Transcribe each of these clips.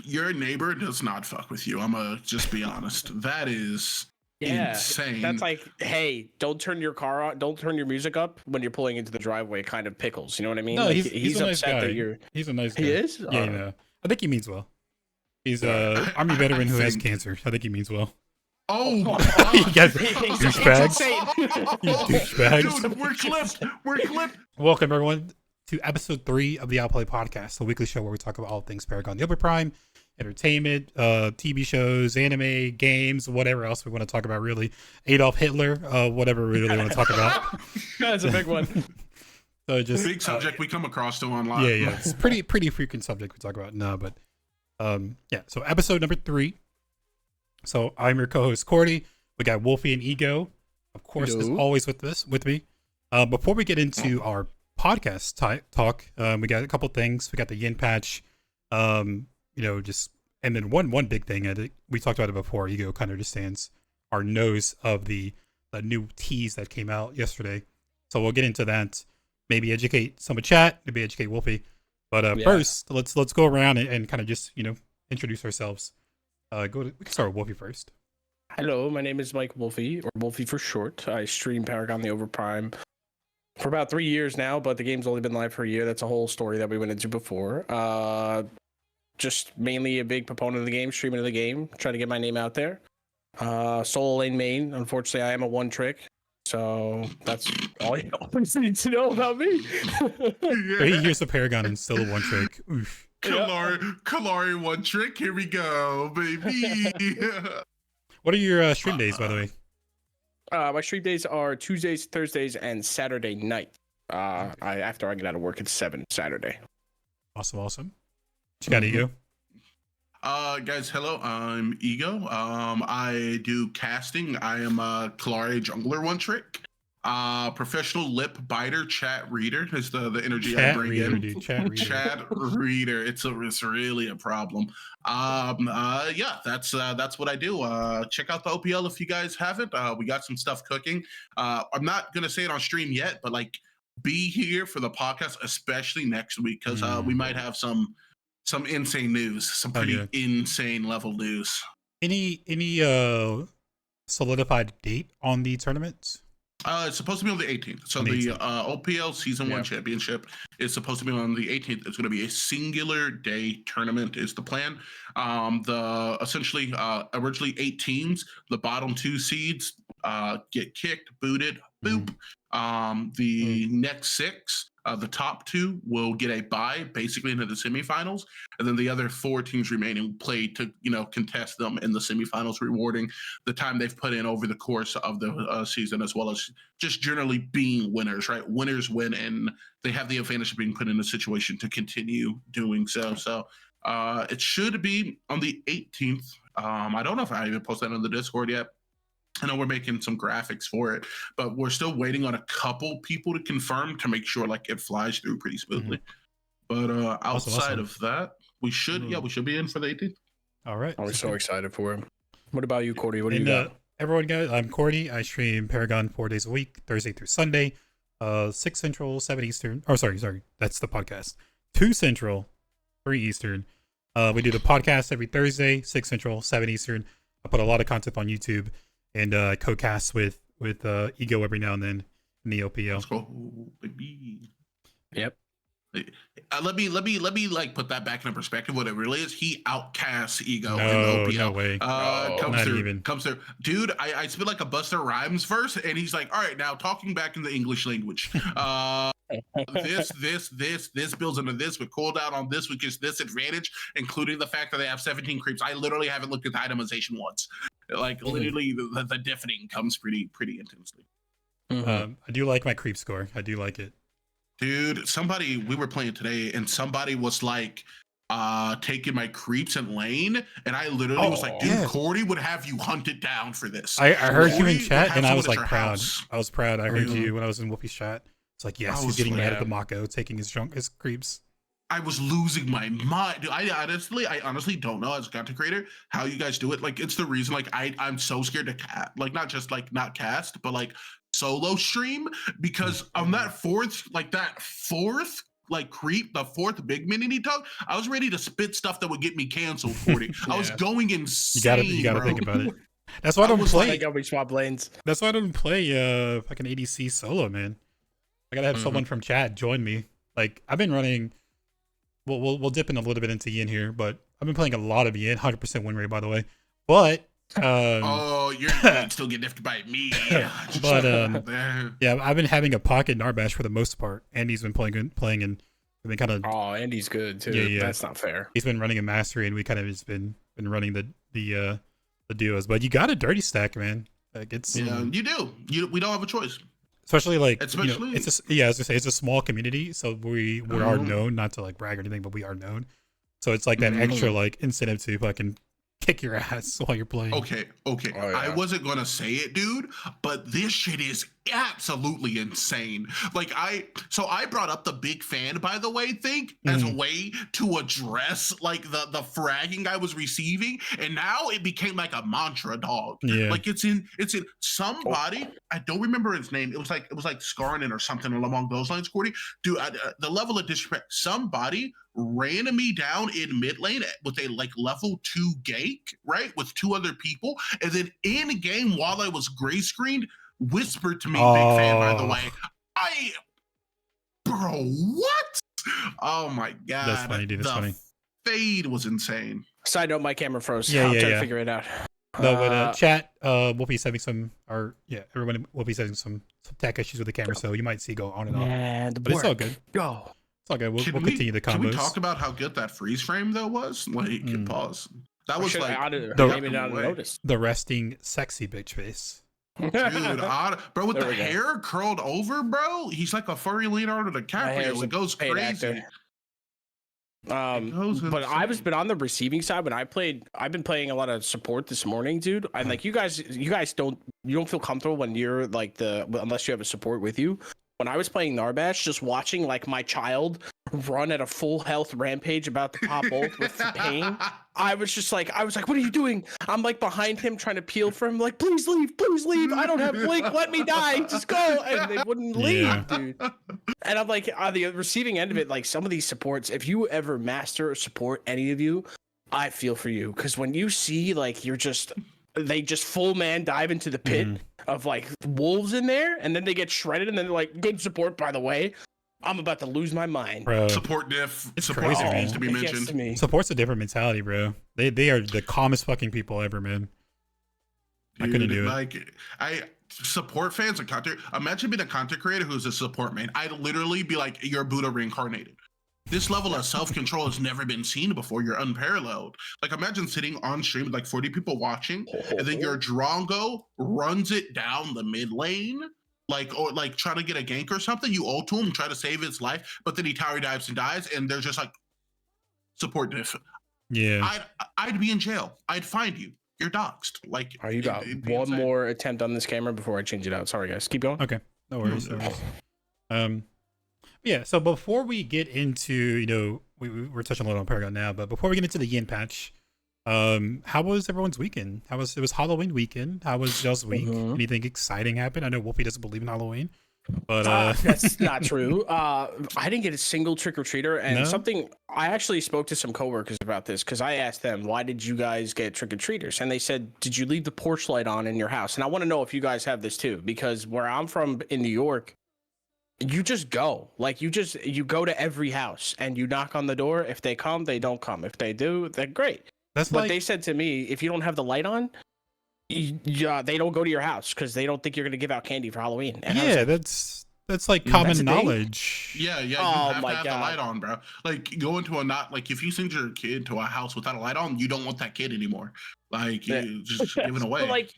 your neighbor does not fuck with you. I'm gonna just be honest. That is insane. That's like, hey, don't turn your car on, don't turn your music up when you're pulling into the driveway. Kind of pickles. You know what I mean? No, like he's a nice upset guy. that you're. He's a nice guy. He is. Yeah, you know. I think he means well. He's a army veteran who has cancer. I think he means well. Oh my You god! guys, douchebags. You douchebags. Dude, we're clipped. We're clipped. Welcome everyone to episode 3 of the Outplayed podcast, the weekly show where we talk about all things Paragon, the Upper Prime, entertainment, TV shows, anime, games, whatever else we want to talk about. Really, Adolf Hitler, whatever we really want to talk about. That's a big one. So just Big subject we come across to online. yeah, it's pretty frequent subject we talk about now, but yeah. So episode number 3. So I'm your co-host Cordy. We got Wolfie and Ego, of course, as always with me. Before we get into our podcast talk, we got a couple things. We got the yin patch, and then one big thing. I think we talked about it before. Ego kind of understands our nose of the new tease that came out yesterday. So we'll get into that. Maybe educate some of chat. Maybe educate Wolfie. But first, let's go around and kind of just introduce ourselves. We can start with Wolfie first. Hello, my name is Mike Wolfie, or Wolfie for short. I stream Paragon the Overprime for about 3 years now, but the game's only been live for a year. That's a whole story that we went into before. Just mainly a big proponent of the game, streaming of the game, trying to get my name out there. Solo lane main. Unfortunately, I am a one trick. So that's all you always need to know about me. Here's a Paragon and still a one trick. Oof. Kalari one trick. Here we go, baby. What are your stream days, by the way? My stream days are Tuesdays, Thursdays, and Saturday night. After I get out of work at 7 Saturday. Awesome. What you got, Ego? Guys, hello. I'm Ego. I do casting. I am a Kalari jungler one trick. Professional lip biter, chat reader is the energy I bring in. Dude, chat reader. Chat reader. It's really a problem. Yeah, that's what I do. Check out the OPL if you guys haven't. We got some stuff cooking. I'm not gonna say it on stream yet, but like, be here for the podcast, especially next week, because we might have some insane news, some pretty insane level news. Any solidified date on the tournament? It's supposed to be on the 18th. So the OPL Season 1 Championship is supposed to be on the 18th. It's going to be a singular day tournament is the plan. Essentially originally 8 teams. The bottom 2 seeds get kicked, booted, boop. The next 6, the top 2 will get a bye basically into the semifinals, and then the other 4 teams remaining play to contest them in the semifinals, rewarding the time they've put in over the course of the season, as well as just generally being winners. Right, winners win, and they have the advantage of being put in a situation to continue doing so. So it should be on the 18th. I don't know if I even posted that on the Discord yet. I know we're making some graphics for it, but we're still waiting on a couple people to confirm to make sure like it flies through pretty smoothly. But outside of that, we should be in for the 18th. All right. I'm so excited for him. What about you, Cordy? What do you got? Everyone, guys, I'm Cordy. I stream Paragon 4 days a week, Thursday through Sunday, 6 Central, 7 Eastern. Oh, sorry, that's the podcast. 2 Central, 3 Eastern. We do the podcast every Thursday, 6 Central, 7 Eastern. I put a lot of content on YouTube. And co-cast with Ego every now and then in the OPL. Let's go, baby. Yep. Let me like put that back into perspective. What it really is, he outcasts Ego in the OPL. No way. Comes through. Dude, I spit like a Buster Rhymes verse, and he's like, all right, now talking back in the English language. This builds into this with cooldown on this, which is this advantage, including the fact that they have 17 creeps. I literally haven't looked at the itemization once. Like literally the deafening comes pretty intensely. I do like my creep score. I do like it. Dude, we were playing today and somebody was like taking my creeps in lane, and I literally was like, dude, Cordy would have you hunted down for this. I heard you in chat and I was like proud. I was proud. I heard you when I was in Wolfie's chat. It's like, yes, he's getting mad at the Mako, taking his creeps. I was losing my mind. Dude, I honestly don't know as a content creator how you guys do it. Like, it's the reason like I'm so scared to not cast, but like solo stream, because on that fourth like creep, the fourth big mini talk, I was ready to spit stuff that would get me canceled. 40. I was going insane. You gotta bro. think about it. That's why I don't play. I got swap lanes. That's why I don't play fucking ADC solo, man. I gotta have someone from chat join me. Like I've been running. We'll dip in a little bit into Yin here, but I've been playing a lot of Yin, 100% win rate, by the way. But oh, you're still get nifted by me. But yeah, I've been having a pocket Narbash for the most part. Andy's been playing and I've been kind of. Oh, Andy's good too. Yeah. That's not fair. He's been running a mastery, and we kind of just been running the duos. But you got a dirty stack, man. Like it's you do. We don't have a choice. Especially like it's as I say, it's a small community, so we are known, not to like brag or anything, but we are known. So it's like that extra like incentive to fucking kick your ass while you're playing. Okay. Oh, yeah. I wasn't gonna say it, dude, but this shit is absolutely insane. Like I brought up the big fan, by the way, as a way to address like the fragging I was receiving, and now it became like a mantra, dog. Yeah. Like it's in somebody, I don't remember his name. It was like Skarnin or something along those lines, Cordy. Dude, the level of disrespect. Somebody ran me down in mid lane with a like level 2 gank, right, with 2 other people, and then in game while I was gray screened, whispered to me, big fan, by the way. Bro, what? Oh my god, that's funny, dude. That's funny. Fade was insane. Side note, my camera froze. Yeah, I'm trying to figure it out. No, but chat, Wolfie's having everyone Wolfie's having some tech issues with the camera, so you might see go on and on. But it's all good. Go. It's all good. We'll continue the combos. Can we talk about how good that freeze frame though was? Like, pause. That was like the resting sexy bitch face. Dude, bro, with the hair curled over, bro, he's like a furry Leonardo DiCaprio. It goes crazy. But I've been on the receiving side when I've been playing a lot of support this morning, dude. And like you guys don't feel comfortable when you're like unless you have a support with you. When I was playing Narbash, just watching like my child run at a full health rampage about to pop ult with pain, I was like, what are you doing? I'm like behind him trying to peel for him, like, please leave. I don't have blink, let me die, just go. And they wouldn't leave, dude. And I'm like, on the receiving end of it, like some of these supports, if you ever master or support any of you, I feel for you. Because when you see like they just full man dive into the pit of like wolves in there, and then they get shredded, and then they're like, good support, by the way. I'm about to lose my mind. Bro. Support diff. It's support crazy, needs to be mentioned. Support's a different mentality, bro. They are the calmest fucking people ever, man. Dude, I couldn't do it. Support fans and content. Imagine being a content creator who's a support man. I'd literally be like, you're Buddha reincarnated. This level of self-control has never been seen before. You're unparalleled. Like imagine sitting on stream with like 40 people watching, and then your Drongo runs it down the mid lane, or trying to get a gank or something. You ult to him, try to save his life, but then he tower dives and dies, and there's just like support diff. Yeah. I'd be in jail. I'd find you. You're doxxed. Like, you got one more attempt on this camera before I change it out. Sorry, guys. Keep going. Okay. No worries. Yeah, so before we get into, we're touching a little on Paragon now, but before we get into the Yin patch, how was everyone's weekend? It was Halloween weekend. How was y'all's week? Anything exciting happen? I know Wolfie doesn't believe in Halloween, but that's not true. I didn't get a single trick-or-treater, and something I actually spoke to some coworkers about this because I asked them, why did you guys get trick-or-treaters? And they said, did you leave the porch light on in your house? And I want to know if you guys have this too, because where I'm from in New York, you just go. Like you go to every house and you knock on the door. If they come, they don't come. If they do, they're great. But they said to me, if you don't have the light on, they don't go to your house because they don't think you're going to give out candy for Halloween. And yeah, that's like common knowledge. Yeah, you have to have the light on, bro. Like go into if you send your kid to a house without a light on, you don't want that kid anymore. Like you just give it away. But like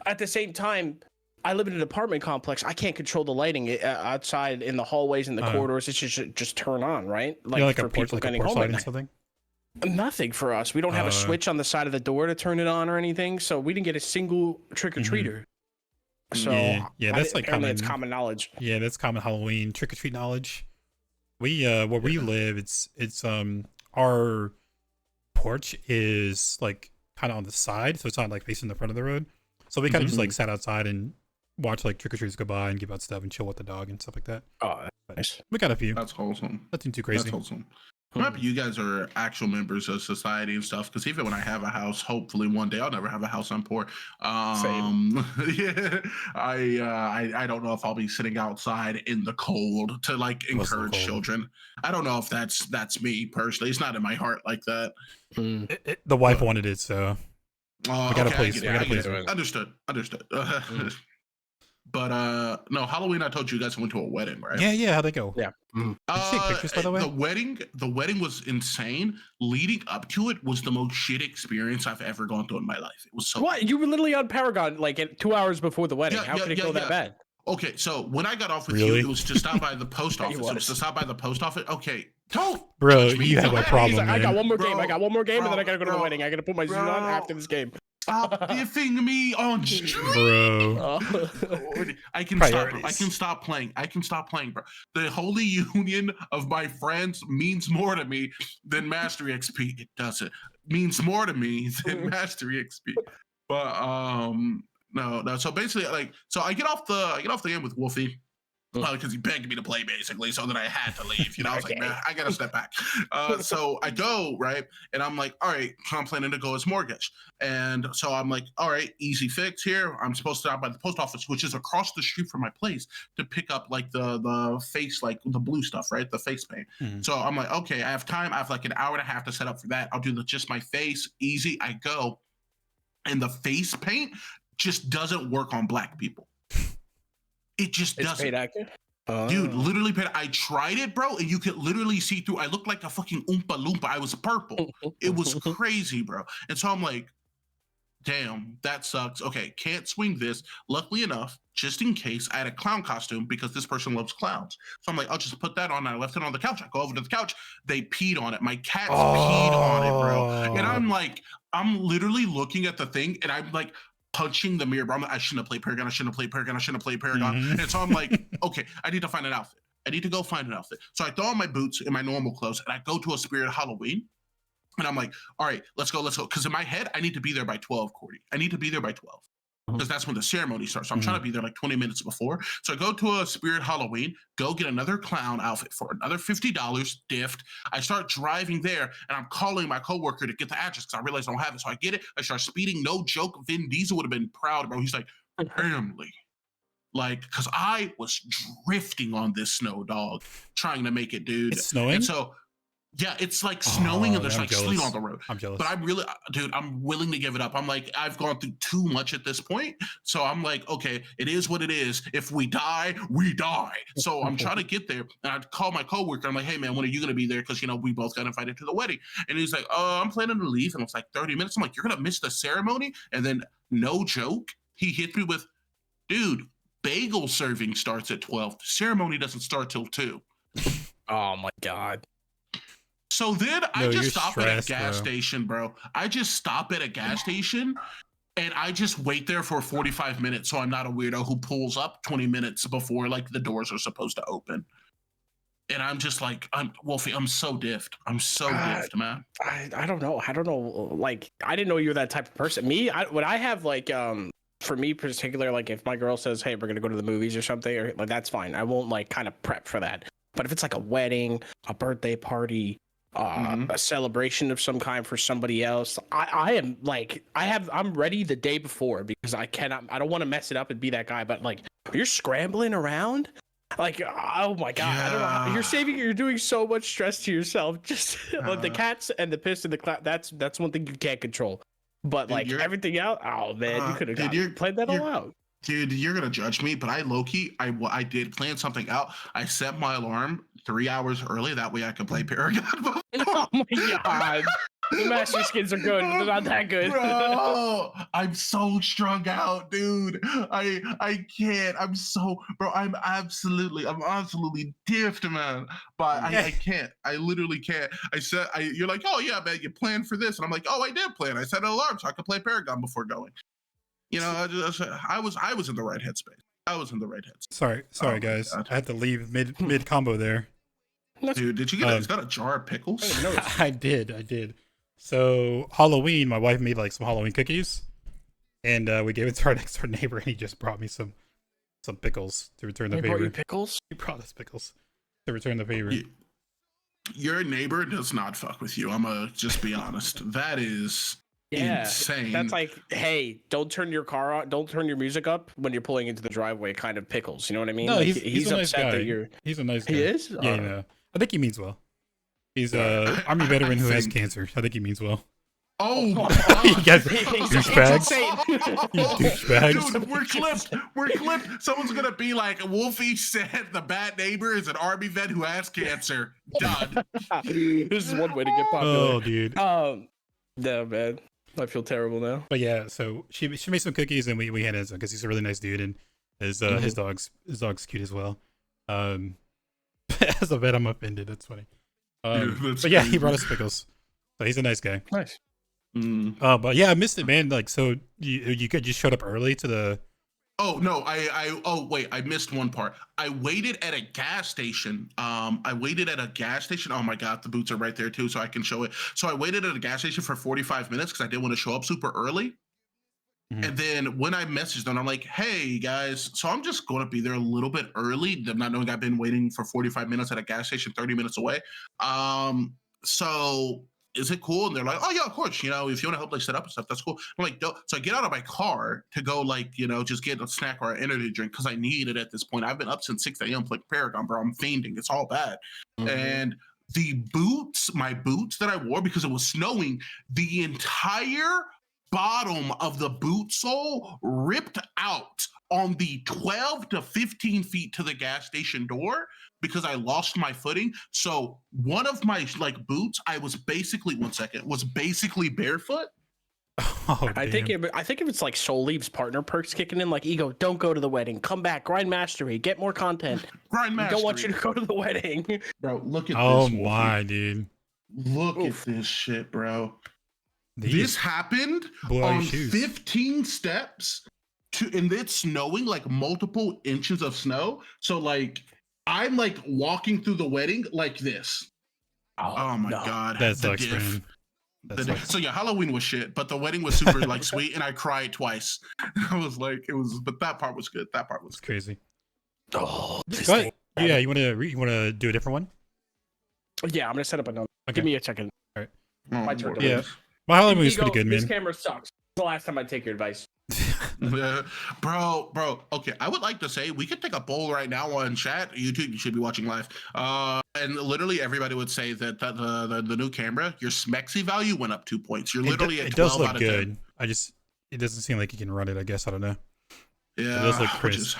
at the same time, I live in an apartment complex. I can't control the lighting outside in the hallways and the corridors. It should just turn on, right? Like for people getting home at night. Something? Nothing for us. We don't have a switch on the side of the door to turn it on or anything. So we didn't get a single trick-or-treater. So yeah, that's like common. It's common knowledge. Yeah, that's common Halloween trick-or-treat knowledge. We where we live, it's our porch is like kind of on the side, so it's not like facing the front of the road. So we kind of just like sat outside and watch like trick-or-treaters go by and give out stuff and chill with the dog and stuff like that. Oh, Nice. We got a few. That's wholesome. Nothing too That's crazy. wholesome. I'm happy you guys are actual members of society and stuff. Because even when I have a house, hopefully one day I'll never have a house. I'm poor. Yeah, I don't know if I'll be sitting outside in the cold to like was so encourage cold. children. I don't know if that's me personally. It's not in my heart like that. The wife wanted it, so we gotta okay, please. I We gotta get please it. her. Understood. But no, Halloween. I told you guys went to a wedding, right? Yeah. How'd they go? Yeah. Did you take pictures, by the way? The wedding was insane. Leading up to it was the most shit experience I've ever gone through in my life. It was so What? You were literally on Paragon like 2 hours before the wedding. How could it go that bad? Okay, so when I got off with Really? you, it was to stop by the post Yeah, office. he It was was. to stop by the post office. Okay, don't Bro, judge me. you have a Don't- problem, He's like, I got man. one more Bro, game. I got one more game, and then I bro, gotta go to the bro, wedding. I gotta put my suit on bro. after this game. Stop diffing me on stream. Bro. I can Priorities. stop playing. I can stop playing, bro. The holy union of my friends means more to me than Mastery XP. It doesn't. Means more to me than Mastery XP. But no. So basically, so I get off the game with Wolfie. Because he begged me to play basically, so that I had to leave. I was like, man, I gotta step back. So I go right, and I'm like, all right, I'm planning to go as mortgage, and so I'm like, all right, easy fix here. I'm supposed to stop by the post office, which is across the street from my place, to pick up like the face, like the blue stuff, right, the face paint. So I'm like, okay, I have time. I have like an hour and a half to set up for that. I'll do just my face, easy. I go, and the face paint just doesn't work on black people. It just It's doesn't. paid actor. Dude, literally, I tried it, bro, and you could literally see through. I looked like a fucking Oompa Loompa. I was purple. It was crazy, bro. And so I'm like, damn, that sucks. Okay, can't swing this. Luckily enough, just in case, I had a clown costume because this person loves clowns. So I'm like, I'll just put that on. I left it on the couch. I go over to the couch. They peed on it. My cats peed on it, bro. And I'm like, I'm literally looking at the thing, and I'm like, punching the mirror, bro. I shouldn't have played Paragon. I shouldn't have played Paragon. I shouldn't have played Paragon. And so I'm like, okay, I need to find an outfit. I need to go find an outfit. So I throw on my boots and my normal clothes, and I go to a Spirit Halloween. And I'm like, all right, let's go. Because in my head, I need to be there by 12, Cordy. I need to be there by 12. Because that's when the ceremony starts. So I'm trying to be there like 20 minutes before. So I go to a Spirit Halloween, go get another clown outfit for another $50, diffed. I start driving there, and I'm calling my coworker to get the address because I realize I don't have it. So I get it. I start speeding. No joke. Vin Diesel would have been proud, bro. He's like, family. Like, because I was drifting on this snow, dog, trying to make it, dude. It's snowing? And so, yeah, it's like snowing and there's I'm like jealous. sleet on the road. I'm jealous. But I'm really, dude, I'm willing to give it up. I'm like, I've gone through too much at this point. So I'm like, okay, it is what it is. If we die, we die. So I'm trying to get there. And I call my coworker. I'm like, hey, man, when are you going to be there? Because, we both got invited to the wedding. And he's like, I'm planning to leave. And it's like 30 minutes. I'm like, you're going to miss the ceremony? And then, no joke, he hit me with, dude, bagel serving starts at 12. The ceremony doesn't start till 2. Oh my God. So then I just stop at a gas bro. station, bro. I just stop at a gas station and I just wait there for 45 minutes so I'm not a weirdo who pulls up 20 minutes before like the doors are supposed to open. And I'm just like, Wolfie, I'm so diffed. I'm so diffed, man. I don't know. I don't know. Like, I didn't know you were that type of person. When I have like, for me particular, like if my girl says, hey, we're going to go to the movies or something, or like, that's fine. I won't like kind of prep for that. But if it's like a wedding, a birthday party, a celebration of some kind for somebody else, I am like, I'm ready the day before because I don't want to mess it up and be that guy. But like, you're scrambling around. Like, oh my God, I don't know how, you're doing so much stress to yourself. Just like the cats and the piss and the cloud. That's one thing you can't control. But like everything else, oh man, you could have played that all out. Dude, you're gonna judge me, but I low-key, I did plan something out. I set my alarm 3 hours early. That way I could play Paragon. Oh my God. The Master Skins are good, but they're not that good. Bro, I'm so strung out, dude. I can't. I'm absolutely diffed, man. But I can't. I literally can't. You're like, oh yeah, man, you planned for this. And I'm like, oh, I did plan. I set an alarm so I could play Paragon before going. I was in the right headspace. I was in the right headspace. Sorry, guys. God. I had to leave mid combo there. Dude, did you get is that a jar of pickles? I did. So Halloween, my wife made like some Halloween cookies, and we gave it to our next door neighbor, and he just brought me some pickles to return the favor. Brought you pickles? He brought us pickles. to return the favor. Your neighbor does not fuck with you. I'm gonna just be honest. That is insane. That's like, hey, don't turn your car on. Don't turn your music up when you're pulling into the driveway. It kind of pickles. You know what I mean? No, like, he's a nice upset guy. that you're. He's a nice guy. He is. Yeah, yeah. I think he means well. He's a army veteran who has cancer. I think he means well. Oh, you guys, douchebags. You douchebags. Dude, we're clipped. We're clipped. Someone's gonna be like, Wolfie said the bad neighbor is an army vet who has cancer. Done. This is one way to get popular. Oh, dude. No, man. I feel terrible now. But yeah, so she made some cookies and we had it because he's a really nice dude and his dog's cute as well. As a vet, I'm offended. That's funny. But yeah, he brought us pickles. So he's a nice guy. Nice. But yeah, I missed it, man. Like, so you just showed up early to the. Oh no, I missed one part. I waited at a gas station. Oh my god, the boots are right there too, so I can show it. So I waited at a gas station for 45 minutes because I didn't want to show up super early. Mm-hmm. And then when I messaged them, I'm like, hey guys, so I'm just going to be there a little bit early, them not knowing I've been waiting for 45 minutes at a gas station 30 minutes away. So is it cool? And they're like, oh yeah, of course, if you want to help like set up and stuff, that's cool. I'm like, no. So I get out of my car to go just get a snack or an energy drink because I need it at this point. I've been up since 6 a.m. playing Paragon, bro. I'm fainting. It's all bad. Mm-hmm. And my boots that I wore because it was snowing, the entire bottom of the boot sole ripped out on the 12 to 15 feet to the gas station door because I lost my footing. So one of my boots, was basically barefoot. Oh, I think if it's like Soul Leaves partner perks kicking in, like Ego, don't go to the wedding, come back, grind mastery, get more content. Grind mastery. Don't want you to go to the wedding, bro. Look at this. Oh my, dude. Look at this shit, bro. This happened on 15 steps and it's snowing like multiple inches of snow. So I'm walking through the wedding like this. Oh my god. That sucks, man. So yeah, Halloween was shit, but the wedding was super sweet and I cried twice. But that part was good. That part was crazy. Oh, yeah, you want to do a different one? Yeah, I'm gonna set up another. Okay. Give me a second. All right. My turn. Yeah. My Halloween was pretty good, man. This camera sucks. The last time I take your advice. Bro. Okay, I would like to say we could take a poll right now on chat. YouTube, you should be watching live. And literally everybody would say that the new camera, your Smexy value went up 2 points. You're literally at 12 out of 10. It does look good. It doesn't seem like you can run it. I guess I don't know. Yeah, it does look crisp.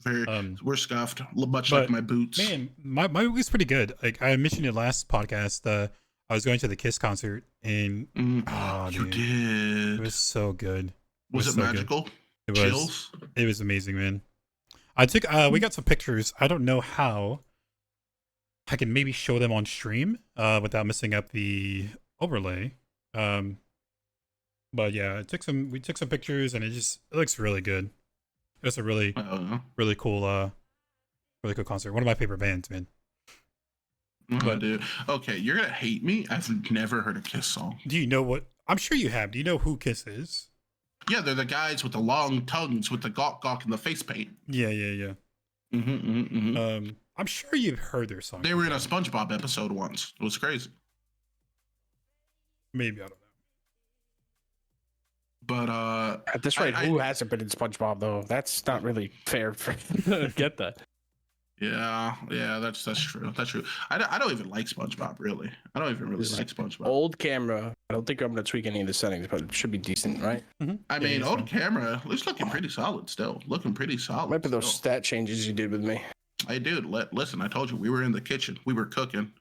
We're scuffed, much like my boots. Man, my week was pretty good. Like I mentioned in last podcast, I was going to the Kiss concert and you did. It was so good. Was it so magical? Good. It was amazing, man. I took we got some pictures. I don't know how I can maybe show them on stream without messing up the overlay. But yeah, we took some pictures and it looks really good. It was a really cool concert. One of my favorite bands, man. But dude, okay, you're gonna hate me. I've never heard a Kiss song. Do you know what? I'm sure you have. Do you know who Kiss is? Yeah, they're the guys with the long tongues with the gawk and the face paint. Yeah. I'm sure you've heard their song. They were in a SpongeBob episode once. It was crazy. Maybe, I don't know. But at this rate, who hasn't been in SpongeBob though? That's not really fair for get that. Yeah, that's true. That's true. I don't even like SpongeBob, really. I don't even really like SpongeBob. Old camera. I don't think I'm gonna tweak any of the settings, but it should be decent, right? Mm-hmm. I mean, old camera. It's looking pretty solid still. Looking pretty solid. Might be those stat changes you did with me. Hey, dude. Listen, I told you we were in the kitchen. We were cooking.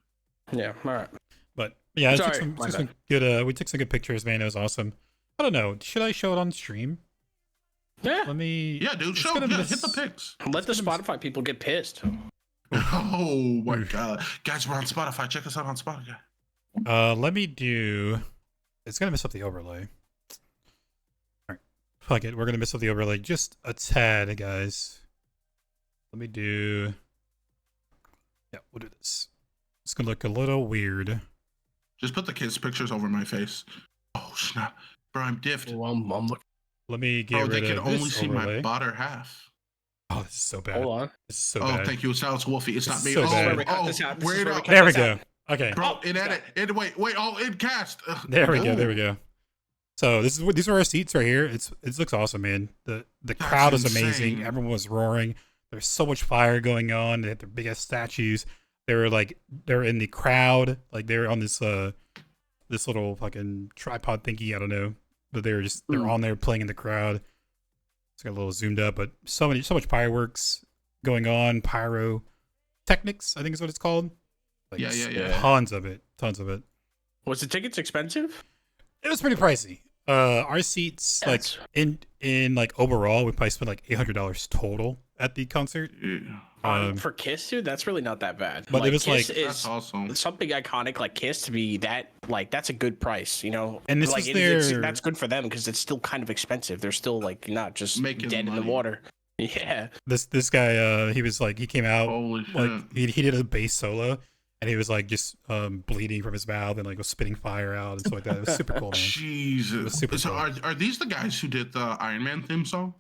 Yeah. All right. But yeah, we took some good pictures, man. It was awesome. I don't know. Should I show it on stream? Yeah. Yeah, dude. Hit the pics. Let the Spotify people get pissed. Oh my god, guys, we're on Spotify. Check us out on Spotify. Let me do. It's gonna mess up the overlay. All right, fuck it. We're gonna mess up the overlay just a tad, guys. Let me do. Yeah, we'll do this. It's gonna look a little weird. Just put the kids' pictures over my face. Oh snap, bro, I'm diffed. Well, I'm looking. Let me get rid of this. They can only see overlay. my bottom half. Oh, this is so bad. Hold on. This is so Oh, bad. thank you. It sounds Wolfie. It's not me. so Oh, bad. Where we cut this out. This is where where we it cut There we this go. out. Okay. Bro, Oh, in edit. Wait. Oh, in cast. There we go. There we Ooh. go. So these are our seats right here. It looks awesome, man. The crowd is amazing. insane. Everyone was roaring. There's so much fire going on. They had their biggest statues. They're in the crowd. Like they were on this little fucking tripod thingy. I don't know, but they're on there playing in the crowd. It's got a little zoomed up, but so much fireworks going on. Pyrotechnics, I think is what it's called. Like, Yeah. Tons of it. Was the tickets expensive? It was pretty pricey. Our seats, like in like overall, we probably spent like $800 total at the concert. For Kiss, dude, that's really not that bad. But it was Kiss like That's awesome. something iconic like Kiss to be that that's a good price, you know. And this like was that's good for them because it's still kind of expensive. They're still like not just Making dead in money. the water. Yeah. this guy. He was like he came out Holy shit. like he did a bass solo, and he was like just bleeding from his mouth and like was spitting fire out and stuff like that. It was super cool, man. Jesus. It was super So cool. are these the guys who did the Iron Man theme song?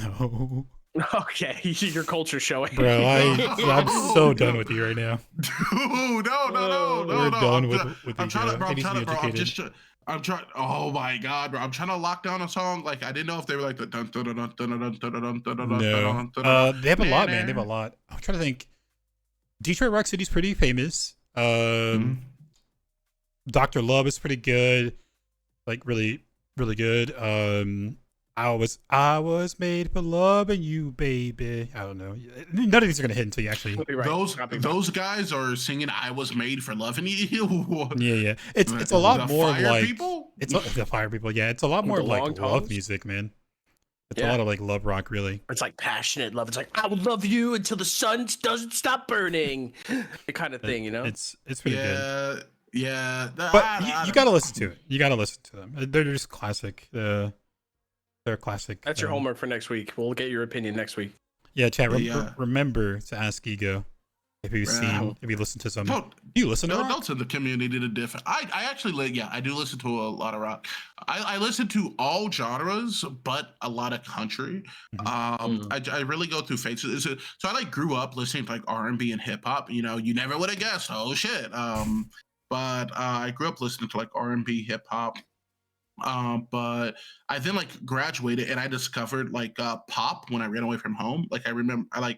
No, Okay, your culture showing. bro, I'm so done with you right now. Dude, no. We're done with I'm the trying to, bro. he needs to be I'm educated. just. I'm trying. Oh my god, bro! I'm trying to lock down a song. Like I didn't know if they were like the dun dun dun dun dun dun dun dun dun dun No, dun. they have a lot, man. They have a lot. I'm trying to think. Detroit Rock City's pretty famous. Dr. Love is pretty good, like really good. I was made for loving you, baby. I don't know. None of these are gonna hit until you actually. Those guys are singing "I Was Made for Loving You." Yeah. It's a lot The more of Fire like people? it's the fire people. Yeah, it's a lot more The of like long love tones? music, man. It's a Yeah. lot of like love rock, really. It's like passionate love. It's like I will love you until the sun doesn't stop burning, the kind of thing, you know. It's pretty good. Yeah. But you gotta listen to it. You gotta listen to them. They're just classic. They're classic. That's your homework for next week. We'll get your opinion next week. Yeah, chat. Yeah. Remember to ask Ego if you've seen, if you listened to some. Do you listen to rock? Don't send the community to different. I actually, yeah, I do listen to a lot of rock. I listen to all genres, but a lot of country. I really go through phases. So I like grew up listening to like R&B and hip hop. You know, you never would have guessed. Oh shit. But I grew up listening to like R&B, hip hop. But I then like graduated and I discovered like pop when I ran away from home. Like I remember I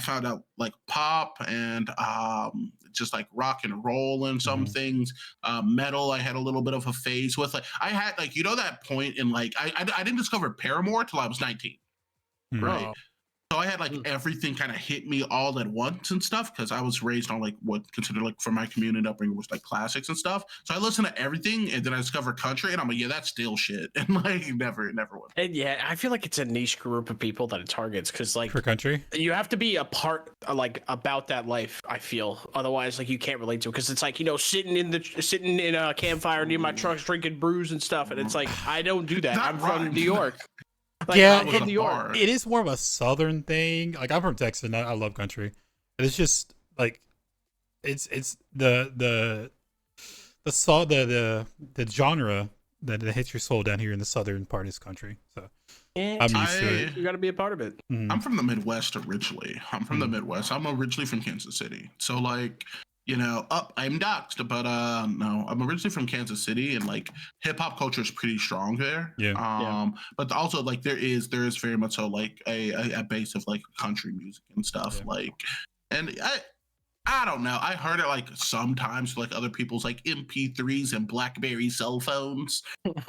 found out like pop and just like rock and roll and some things. Metal I had a little bit of a phase with. Like I had like that point in like I didn't discover Paramore till I was 19. Right. Oh. So I had like everything kind of hit me all at once and stuff because I was raised on like what considered like for my community upbringing was like classics and stuff. So I listened to everything and then I discovered country and I'm like, yeah, that's still shit. And like never went. And yeah, I feel like it's a niche group of people that it targets because like For country? you have to be a part like about that life. I feel otherwise like you can't relate to it because it's like sitting in a campfire near my truck drinking brews and stuff, and it's like I don't do that. That I'm from rhymes. New York. Like, Yeah, I'm from New York. It is more of a southern thing. Like I'm from Texas, and I love country. And it's just like it's the genre that hits your soul down here in the southern part of this country. So I'm used to it. You got to be a part of it. I'm from the Midwest originally. I'm originally from Kansas City. So like, I'm doxxed, but no, I'm originally from Kansas City and like hip hop culture is pretty strong there. Yeah. But also like there is very much so like a base of like country music and stuff. Yeah. Like, and I don't know. I heard it like sometimes like other people's like MP3s and BlackBerry cell phones,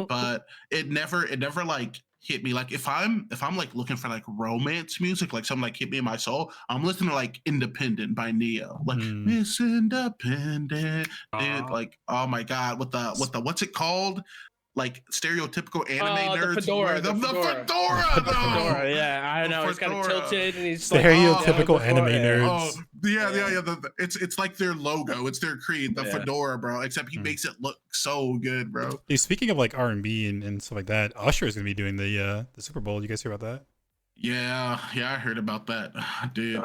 but it never like hit me. Like if I'm like looking for like romance music, like something like hit me in my soul, I'm listening to like Independent by Neo. Like Miss Independent, dude. Like oh my god, what the what's it called? Like stereotypical anime nerds. The fedora. The fedora. Fedora, yeah, I know. He's kind of tilted, and he's like, Stereotypical anime nerds. Oh, yeah. It's like their logo. It's their creed. The fedora, bro. Except he makes it look so good, bro. Dude, speaking of like R&B and stuff like that, Usher is gonna be doing the Super Bowl. You guys hear about that? Yeah, I heard about that, dude.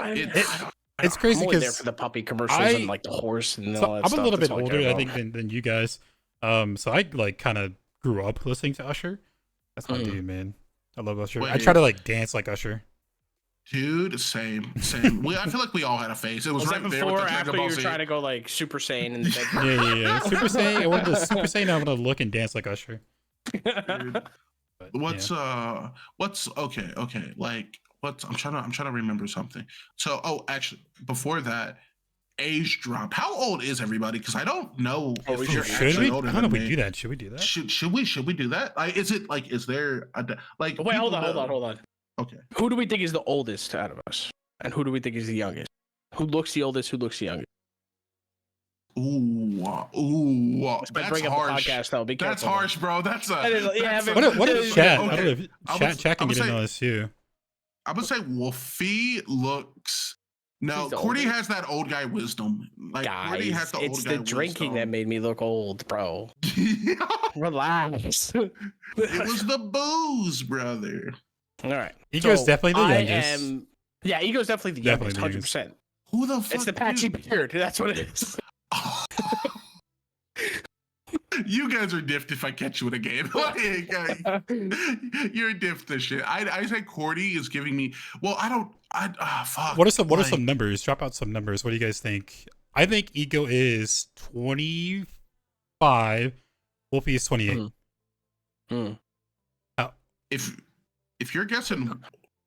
It's crazy I'm only there because for the puppy commercials and like the horse and all that I'm stuff. a little bit That's all older, care I about. think, than you guys. So I like kind of grew up listening to Usher. That's my dude, man. I love Usher. I Wait. try to like dance like Usher. Dude, same. I feel like we all had a phase. It was, Was right that there with before the or Dragon after Ball you were Z. trying to go like Super Saiyan in the bed? Yeah. Super Saiyan. I wanted to Super Saiyan. I want to look and dance like Usher. Dude. But, What's okay? Like I'm trying to remember something. So actually before that, age drop. How old is everybody? Because I don't know Oh, if we you're should- should actually we? older I don't know than if we me. do that. Should we do that? Should we do that? Is there like Wait, hold people on. Okay. Who do we think is the oldest out of us? And who do we think is the youngest? Who looks the oldest? Who looks the youngest? Let's That's break up harsh. the podcast, though. Be careful. That's harsh, bro. That's a. That is- yeah, that's a- but- What is chat? Okay. I don't know if chat can I would get in say- on this too. I would say Wolfie looks. No, He's the Cordy oldest? has that old guy wisdom. Like Cordy has Guys, the it's old the guy drinking that wisdom. made me look old, bro. It Relax. was the booze, brother. All right. Ego's definitely the youngest. Yeah, Ego's definitely the Definitely youngest, the 100%. Who the fuck? It's the patchy dude? beard. That's what it is. You guys are diffed if I catch you in a game. Like, you're diffed this shit. I say Cordy is giving me. Well, I don't. Fuck. What are some like- numbers? Drop out some numbers. What do you guys think? I think Ego is 25. Wolfie is 28. If you're guessing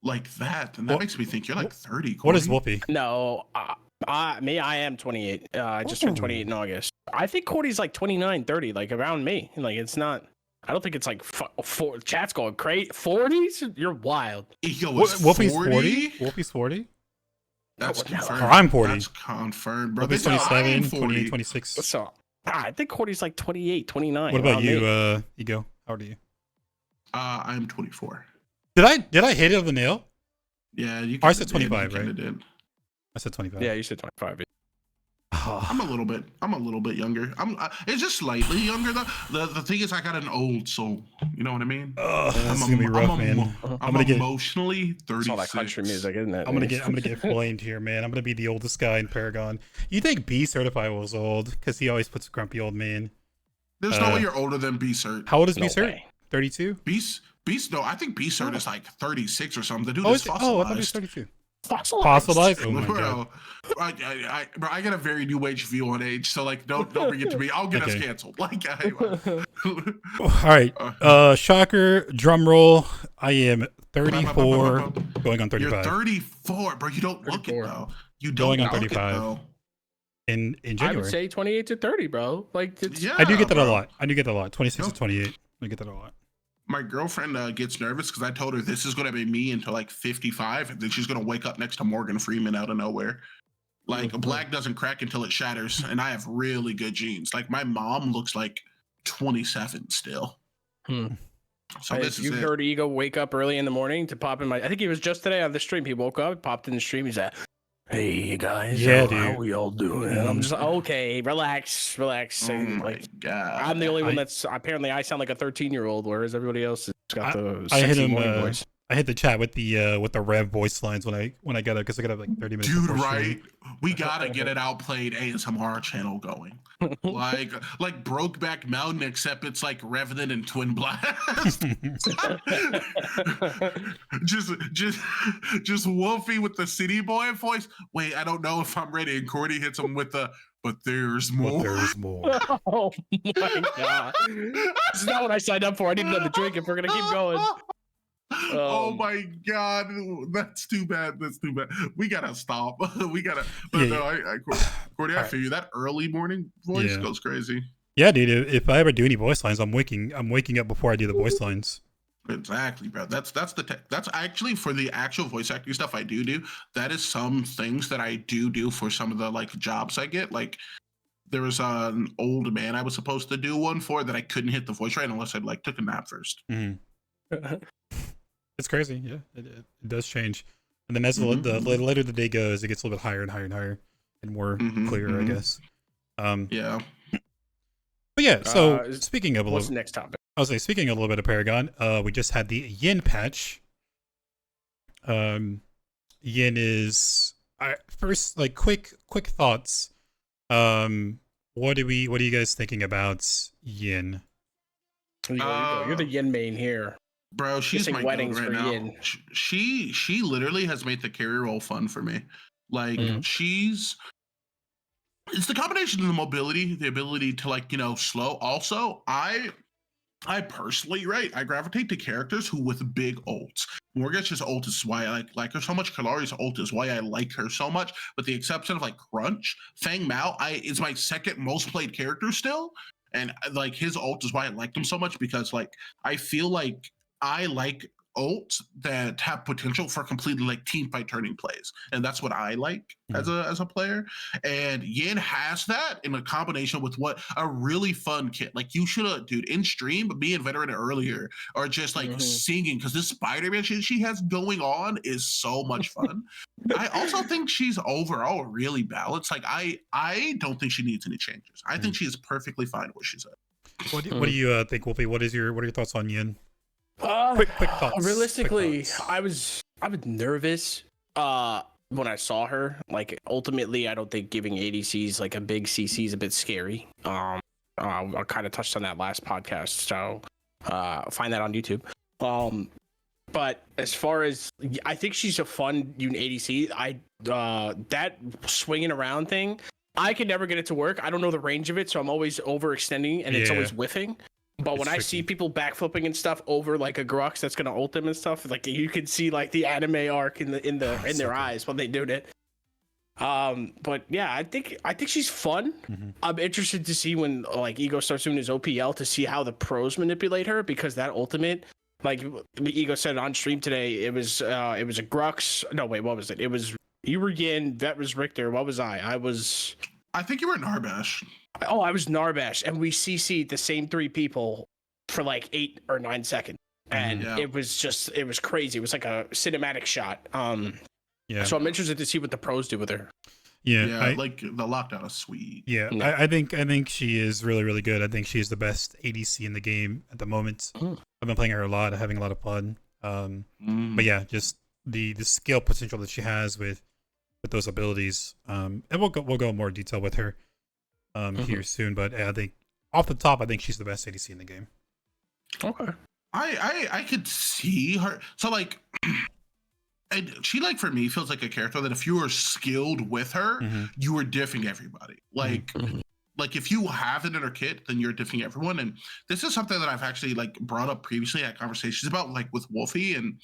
like that, then that makes me think you're like 30. What is Cordy. Wolfie? No, I am 28. I just turned 28 in August. I think Cordy's like 29, 30, like around me. Like it's not. I don't think it's like chat's going crazy. 40s? You're wild. Ego was Wolfie's 40. 40? Wolfie's 40? That's No, confirmed. Or I'm 40. That's confirmed, bro. Wolfie's They said I'm 27, 40. 28, 26. So I think Cordy's like 28, 29. What about around you, me. Ego? How old are you? I'm 24. Did I hit it on the nail? Yeah, you. I said kinda did. 25, You kinda right? Did. I said 25. Yeah, you said 25. I'm a little bit younger. It's just slightly younger though. The thing is, I got an old soul. You know what I mean? This is gonna be rough, man. I'm gonna get- emotionally 36. It's all that country music, isn't it? I'm gonna get flamed here, man. I'm gonna be the oldest guy in Paragon. You think B Certified was old because he always puts grumpy old man. There's no way you're older than B Cert. How old is No B Cert? way. 32. Beast. No, I think B Cert is like 36 or something. The dude Oh, is I thought he was fossilized. 32. Fossilized. Fossilized? Oh my god. Bro, I get a very new age view on age, so like don't bring it to me. I'll get us Okay. canceled. Like All right. Shocker. Drum roll. I am 34, going on 35. You're 34, bro. You don't look it 34. though. You don't Going on look it, 35. though. in I January. would say 28 to 30, bro. Like it's Yeah, I do get that a bro. lot. 26 Nope. to 28. I get that a lot. My girlfriend gets nervous because I told her this is going to be me until like 55, and then she's going to wake up next to Morgan Freeman out of nowhere. Like black doesn't crack until it shatters, and I have really good genes. Like my mom looks like 27 still. So Hey, this is you it. heard Ego wake up early in the morning to pop in my. I think he was just today on the stream. He woke up, popped in the stream. He's like, "Hey, you guys, Yeah, how dude. y'all doing?" And I'm just like, "Okay, relax." Oh And, my like, god! I'm the only one I- that's apparently I sound like a 13-year-old, whereas everybody else has got the I hit sexy him. morning voice. I hit the chat with the Rev voice lines when I got up because I got up like 30 minutes. Dude, before right? stream. We gotta get an Outplayed ASMR channel going. like Brokeback Mountain, except it's like Revenant and Twin Blast. just Wolfie with the city boy voice. Wait, I don't know if I'm ready. And Cordy hits him with the but there's But more. there's more. Oh my god! This is not what I signed up for. I need another drink if we're gonna keep going. Oh my god, that's too bad. That's too bad. We gotta stop. we gotta. But Yeah, no, Cordy, I Alright. feel you. That early morning voice Yeah. goes crazy. Yeah, dude. If I ever do any voice lines, I'm waking up before I do the voice lines. Exactly, bro. That's actually for the actual voice acting stuff I do. That is some things that I do for some of the like jobs I get. Like there was an old man I was supposed to do one for that I couldn't hit the voice right unless I like took a nap first. Mhm. It's crazy. Yeah, it does change. And then as Mhm. the later the day goes, it gets a little bit higher and higher and higher and more Mhm, clear, I mhm. guess. Yeah. But yeah, so Is- speaking of a What's little, the next topic? I was like speaking a little bit of Paragon, we just had the Yin patch. Yin is first like quick thoughts. What are you guys thinking about Yin? You're the yin main here. Bro, she's Missing my goat weddings right for now. Yin. She literally has made the carry role fun for me. Like Mhm. it's the combination of the mobility, the ability to slow. Also, I personally, right, I gravitate to characters who with big ults. Morgash's ult is why I like her so much. Kalari's ult is why I like her so much. With the exception of like Crunch, Fang Mao is my second most played character still. And like his ult is why I liked him so much, because like I feel like I like ults that have potential for completely like team fight turning plays. And that's what I like as a player. And Yin has that in a combination with what a really fun kit. Like you should have, dude, in stream, me and Veteran earlier are just like singing because this Spider-Man shit she has going on is so much fun. I also think she's overall really balanced. Like I don't think she needs any changes. I think she is perfectly fine where she's at. What do you think, Wolfie? What are your thoughts on Yin? Quick thoughts. Realistically, Quick thoughts. I was nervous when I saw her. Like ultimately, I don't think giving ADCs like a big CC is a bit scary. I kind of touched on that last podcast, so find that on YouTube. But as far as I think she's a fun ADC. That swinging around thing, I could never get it to work. I don't know the range of it, so I'm always overextending and it's always whiffing. But when I see people backflipping and stuff over like a Grux that's gonna ult them and stuff, like you can see like the anime arc in their eyes when they do it. But yeah, I think she's fun. I'm interested to see when like Ego starts doing his OPL to see how the pros manipulate her, because that ultimate, like Ego said on stream today, it was a Grux. No, wait, what was it? It was you were Yin, Vet was Richter. What was I? I think you were Narbash. Oh, I was Narbash, and we CC'd the same 3 people for like 8 or 9 seconds. And it was crazy. It was like a cinematic shot. So I'm interested to see what the pros do with her. Like the lockdown is sweet. I think she is really, really good. I think she is the best ADC in the game at the moment. I've been playing her a lot, having a lot of fun. But yeah, just the skill potential that she has with those abilities. And we'll go in more detail with her here soon. But I think off the top, I think she's the best ADC in the game. Okay. I could see her. So like, and she like for me feels like a character that if you are skilled with her, you are diffing everybody. Like, like if you have it in her kit, then you're diffing everyone. And this is something that I've actually like brought up previously at conversations about, like with Wolfie, and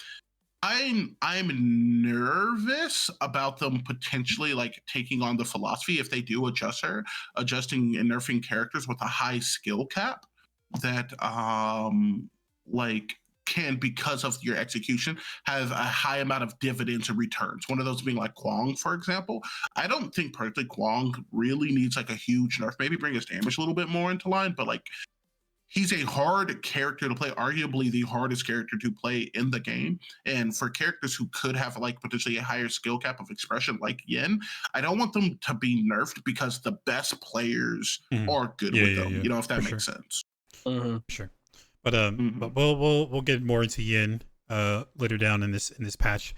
I'm nervous about them potentially like taking on the philosophy if they do adjusting and nerfing characters with a high skill cap that like can, because of your execution, have a high amount of dividends and returns. One of those being like Kwong, for example. I don't think personally Kwong really needs like a huge nerf. Maybe bring his damage a little bit more into line, but like he's a hard character to play, arguably the hardest character to play in the game. And for characters who could have like potentially a higher skill cap of expression like Yin, I don't want them to be nerfed because the best players are good with them. You know, if that makes sense. Sure. But we'll get more into Yin later down in this patch.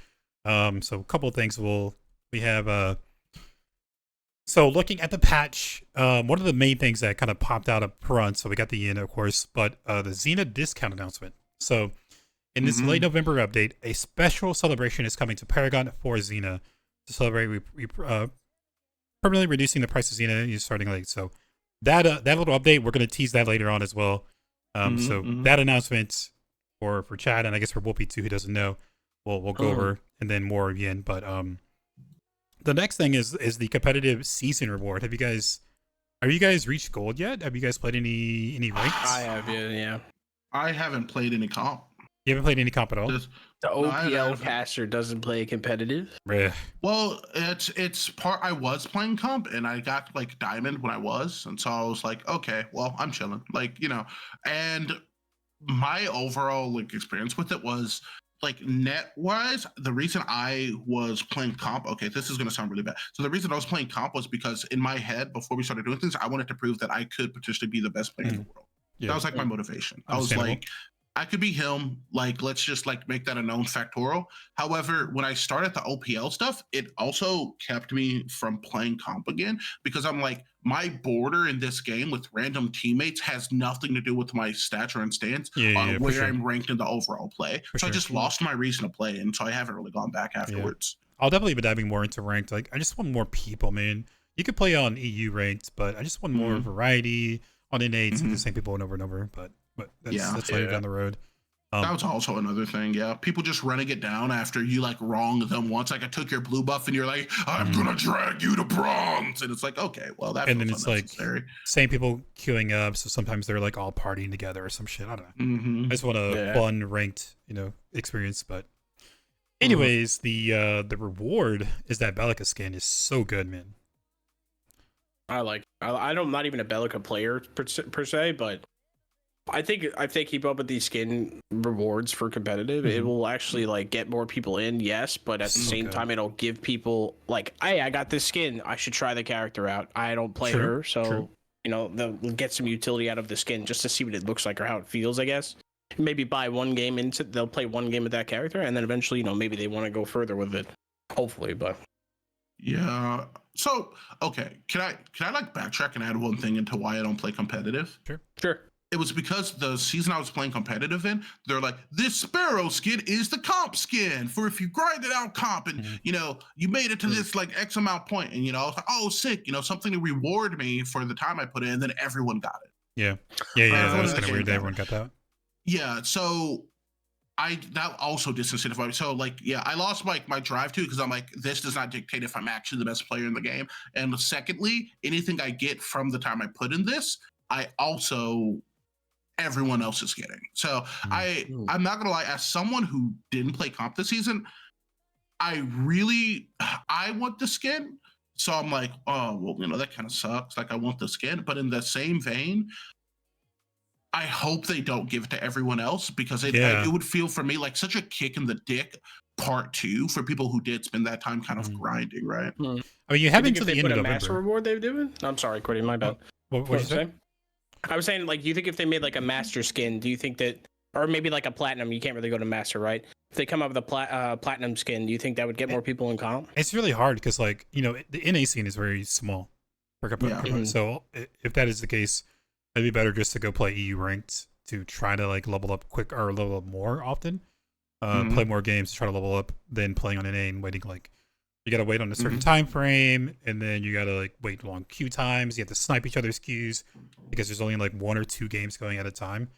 So a couple of things we have so looking at the patch, one of the main things that kind of popped out up front, so we got the Yin, of course, but the Xena discount announcement. So in this late November update, a special celebration is coming to Paragon for Xena to celebrate we permanently reducing the price of Xena. You're starting late, so that little update, we're going to tease that later on as well. So that announcement for Chad, and I guess for Wolfie too, who doesn't know, we'll go over, and then more Yin. But the next thing is the competitive season reward. Have you guys reached gold yet? Have you guys played any ranks? I have, yeah. I haven't played any comp. You haven't played any comp at all? The OPL caster doesn't play competitive. Well, it's part. I was playing comp and I got like diamond when I was, and so I was like, okay, well, I'm chilling, like, you know. And my overall like experience with it was like net wise. The reason I was playing comp, okay, this is gonna sound really bad. So the reason I was playing comp was because in my head before we started doing things, I wanted to prove that I could potentially be the best player in the world. That was like my motivation. I was like, I could be him. Like, let's just like make that a known factorial. However, when I started the OPL stuff, it also kept me from playing comp again because I'm like, my border in this game with random teammates has nothing to do with my stature and stance on where I'm ranked in the overall play. I just lost my reason to play, and so I haven't really gone back afterwards. I'll definitely be diving more into ranked. Like, I just want more people, man. You could play on EU ranked, but I just want more variety on innate, the same people over and over. But that's later down the road. That was also another thing. Yeah, people just running it down after you like wrong them once. Like I took your blue buff, and you're like, I'm gonna drag you to bronze, and it's like, okay, well that. And then it's like same people queuing up, so sometimes they're like all partying together or some shit. I don't know. I just want a fun ranked, experience. But anyways, the reward is that Bellica skin is so good, man. I'm not even a Bellica player per se, but I think if they keep up with these skin rewards for competitive, it will actually like get more people in, yes, but at the same time it'll give people like, hey, I got this skin, I should try the character out. I don't play her, so they'll get some utility out of the skin just to see what it looks like or how it feels, I guess. Maybe buy one game into, they'll play one game with that character, and then eventually, maybe they want to go further with it. Hopefully, but yeah. So okay, can I like backtrack and add one thing into why I don't play competitive? Sure. It was because the season I was playing competitive in, they're like, this Sparrow skin is the comp skin for if you grinded out comp and, you made it to this like X amount point. And, I was like, oh, sick, something to reward me for the time I put in. And then everyone got it. Yeah. That was kind of weird that everyone got that. Yeah. So that also disincentivized me. So like, yeah, I lost my drive too because I'm like, this does not dictate if I'm actually the best player in the game. And secondly, anything I get from the time I put in this, everyone else is getting. So I'm not gonna lie, as someone who didn't play comp this season, I want the skin. So I'm like, oh well, that kind of sucks. Like I want the skin, but in the same vein, I hope they don't give it to everyone else because it would feel for me like such a kick in the dick part 2 for people who did spend that time kind of grinding, right? I mean, you haven't until the end of November. Master reward they've given? I'm sorry, Cody, my bad. What did you say? I was saying, like, do you think if they made like a master skin, do you think that, or maybe like a platinum, you can't really go to master, right? If they come up with a platinum skin, do you think that would get more people in comp? It's really hard because, like, the NA scene is very small. So if that is the case, it'd be better just to go play EU ranked to try to like level up quick or level up more often. Play more games to try to level up than playing on NA and waiting like. You gotta wait on a certain time frame, and then you gotta like wait long queue times. You have to snipe each other's queues because there's only like 1 or 2 games going at a time.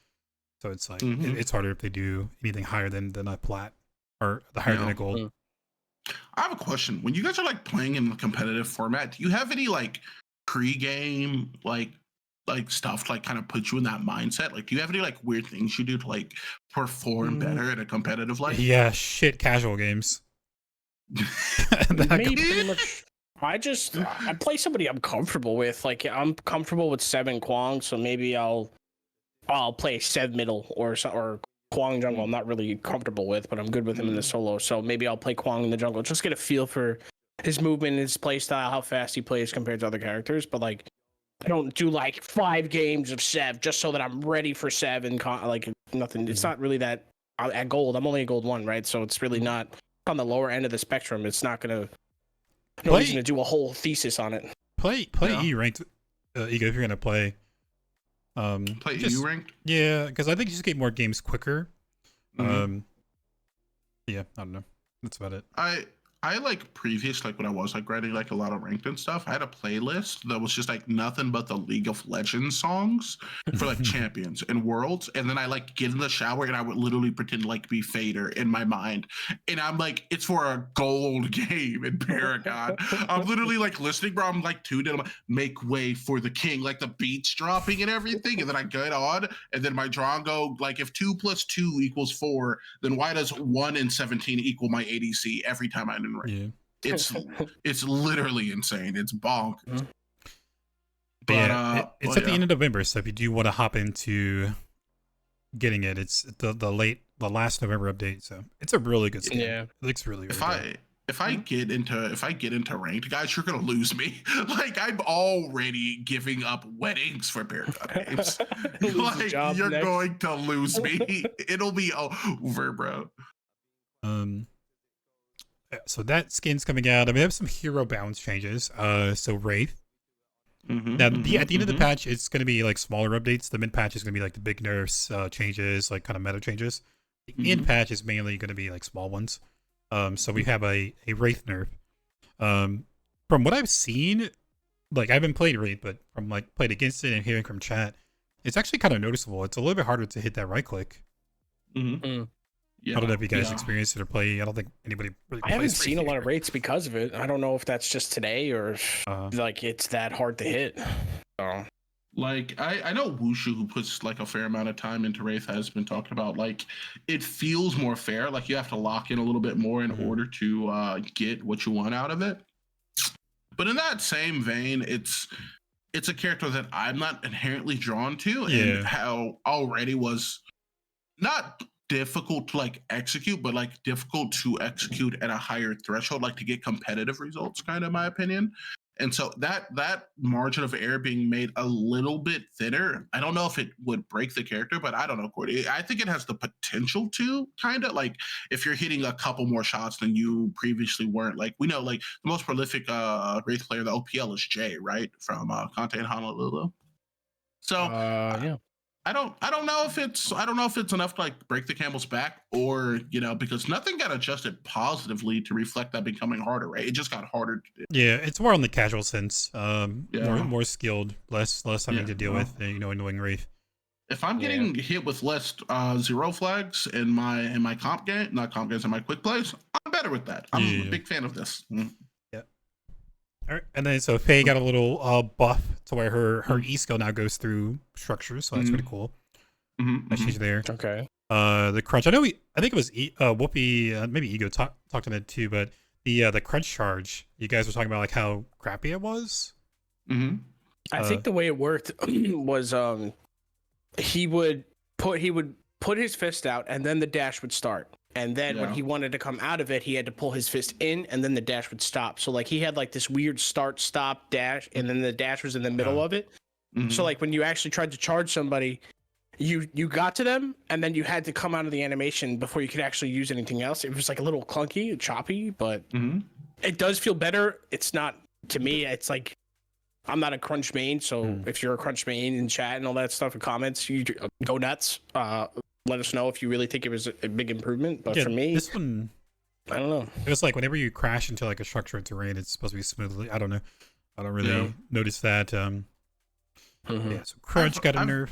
So it's like it's harder if they do anything higher than a plat or higher than a gold. I have a question. When you guys are like playing in the competitive format, do you have any like pre-game like stuff to like kind of put you in that mindset? Like, do you have any like weird things you do to like perform better in a competitive life? Yeah, shit, casual games. Me, pretty much. I play somebody I'm comfortable with. Like I'm comfortable with Sev Kwang, so maybe I'll play Sev middle or Kwang jungle. I'm not really comfortable with, but I'm good with him in the solo. So maybe I'll play Kwang in the jungle. Just get a feel for his movement, his play style, how fast he plays compared to other characters. But like, I don't do like 5 games of Sev just so that I'm ready for Sev and like nothing. It's not really that. At gold, I'm only a gold 1, right? So it's really not on the lower end of the spectrum. It's not gonna reason to do a whole thesis on it. Play EU ranked, Ego, if you're gonna play. Play EU ranked. Yeah, because I think you just get more games quicker. Yeah, I don't know. That's about it. I like previous, like when I was like writing like a lot of ranked and stuff, I had a playlist that was just like nothing but the League of Legends songs for like champions and worlds. And then I like get in the shower and I would literally pretend like be Fader in my mind. And I'm like, it's for a gold game in Paragon. I'm literally like listening, bro. I'm like tuned in. I'm like, make way for the king, like the beats dropping and everything. And then I get on and then my Drongo, like if 2 + 2 = 4, then why does 1 and 17 equal my ADC every time I'm in rank? Yeah. It's literally insane. It's bonk. But yeah, it's at the end of November, so if you do want to hop into getting it, it's the last November update. So it's a really good skin. Yeah, it looks really good. if I get into ranked, guys, you're gonna lose me. Like I'm already giving up weddings for Paragon games. Like you're going to lose me. It'll be over, bro. So that skin's coming out. I mean, they have some hero balance changes. So Wraith. Now, at the end of the patch, it's going to be like smaller updates. The mid patch is going to be like the big nerfs, changes, like kind of meta changes. The end patch is mainly going to be like small ones. So we have a Wraith nerf. From what I've seen, like I've been playing Wraith, but from like played against it and hearing from chat, it's actually kind of noticeable. It's a little bit harder to hit that right click. Yeah, I don't know if you guys experienced it or play. I don't think anybody really plays. I haven't seen a lot of Wraiths because of it. I don't know if that's just today or like it's that hard to hit. Like I know Wushu, who puts like a fair amount of time into Wraith, has been talking about like it feels more fair. Like you have to lock in a little bit more in order to get what you want out of it. But in that same vein, it's a character that I'm not inherently drawn to, and how already was not difficult to like execute, but like difficult to execute at a higher threshold, like to get competitive results, kind of my opinion. And so that margin of error being made a little bit thinner, I don't know if it would break the character, but I don't know, Cordy. I think it has the potential to, kind of like if you're hitting a couple more shots than you previously weren't. Like we know, like the most prolific Wraith player in the OPL is Jay, right, from Conte and Honolulu. So yeah. I don't know if it's enough to like break the camel's back, or because nothing got adjusted positively to reflect that becoming harder, right? It just got harder to do. Yeah, it's more on the casual sense. More skilled, less something to deal with, annoying Wraith. If I'm getting hit with less zero flags in my comp game, not comp games, in my quick plays, I'm better with that. I'm a big fan of this. Yeah. All right, and then so Faye got a little buff to where her E skill now goes through structures, so that's pretty cool. That she's there. Okay. The crunch. I think it was Whoopi, maybe Ego talked on it too, but the crunch charge. You guys were talking about like how crappy it was. I think the way it worked was he would put his fist out, and then the dash would start. And then when he wanted to come out of it, he had to pull his fist in, and then the dash would stop. So like he had like this weird start, stop, dash, and then the dash was in the middle of it. So like when you actually tried to charge somebody, you got to them, and then you had to come out of the animation before you could actually use anything else. It was like a little clunky, choppy, but it does feel better. It's not, to me, it's like, I'm not a crunch main, so if you're a crunch main in chat and all that stuff in comments, you go nuts. Let us know if you really think it was a big improvement. But for me, this one, I don't know. It was like whenever you crash into like a structured terrain, it's supposed to be smoothly. I don't know. I don't really notice that. Yeah, so crunch got a nerf.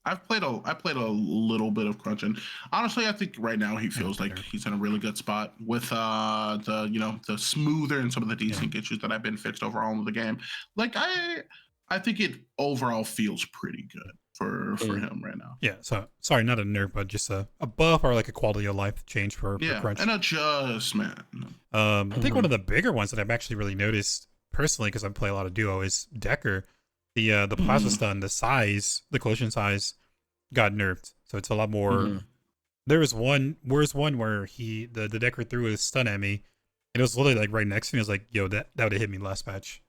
I've played a little bit of crunch, and honestly, I think right now he feels like he's in a really good spot with the smoother and some of the desync issues that have been fixed overall in the game. Like I think it overall feels pretty good for him right now. Yeah, so sorry, not a nerf, but just a buff or like a quality of life change for crunch. An adjustment. I think one of the bigger ones that I've actually really noticed personally, because I play a lot of duo, is Decker. The plasma stun, the collision size got nerfed, so it's a lot more. There was one where the Decker threw his stun at me, and it was literally like right next to me. I was like, "Yo, that would have hit me last patch."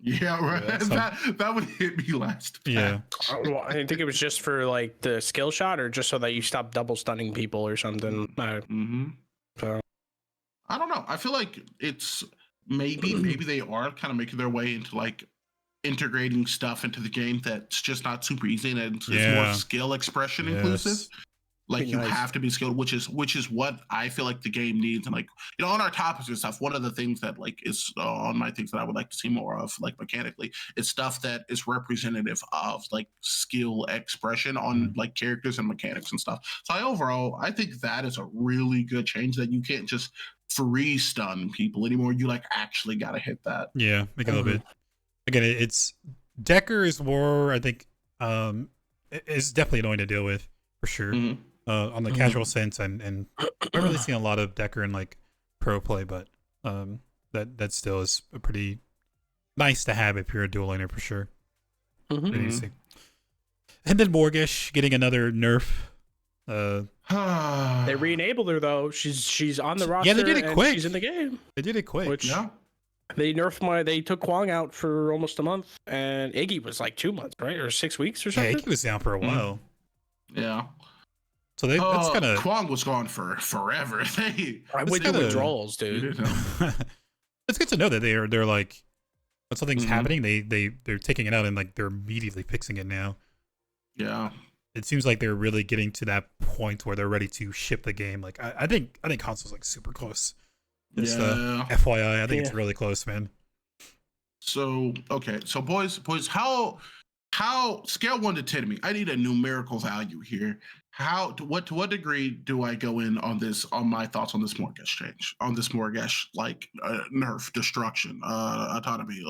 Yeah, right. That would hit me last patch. Yeah. I think it was just for like the skill shot, or just so that you stop double stunning people or something. So I don't know. I feel like it's maybe they are kind of making their way into like integrating stuff into the game that's just not super easy, and it's more skill expression inclusive. Like you have to be skilled, which is what I feel like the game needs. And like, on our topics and stuff, one of the things that like is on my things that I would like to see more of, like mechanically, is stuff that is representative of like skill expression on like characters and mechanics and stuff. So I think that is a really good change, that you can't just free stun people anymore. You like actually got to hit that. Yeah, make it a little bit. Again, it's Decker is more, I think, it's definitely annoying to deal with for sure. On the casual sense, and I've really seen a lot of Decker in like pro play, but that still is a pretty nice to have if you're a dual laner for sure. And then Morgish getting another nerf. They re-enabled her though. She's on the roster. Yeah, they did it and quick. She's in the game. They did it quick. Which Yeah. they took Kwong out for almost a month, and Iggy was like 2 months, right, or 6 weeks or Yeah, something. he was down for a while. Yeah. So that's kind of Kwong was gone for forever. With kinda- withdrawals, dude. It's good to know that they're like when something's Mhm. happening, they're taking it out and like they're immediately fixing it now. Yeah. It seems like they're really getting to that point where they're ready to ship the game. Like I think console's like super close. Just Yeah. FYI, I think it's Yeah. really close, man. So okay, so boys, how scale 1 to 10 me? I need a numerical value here. To what degree do I go in on this on my thoughts on this Morgesh change, on this Morgesh like nerf destruction, autonomy?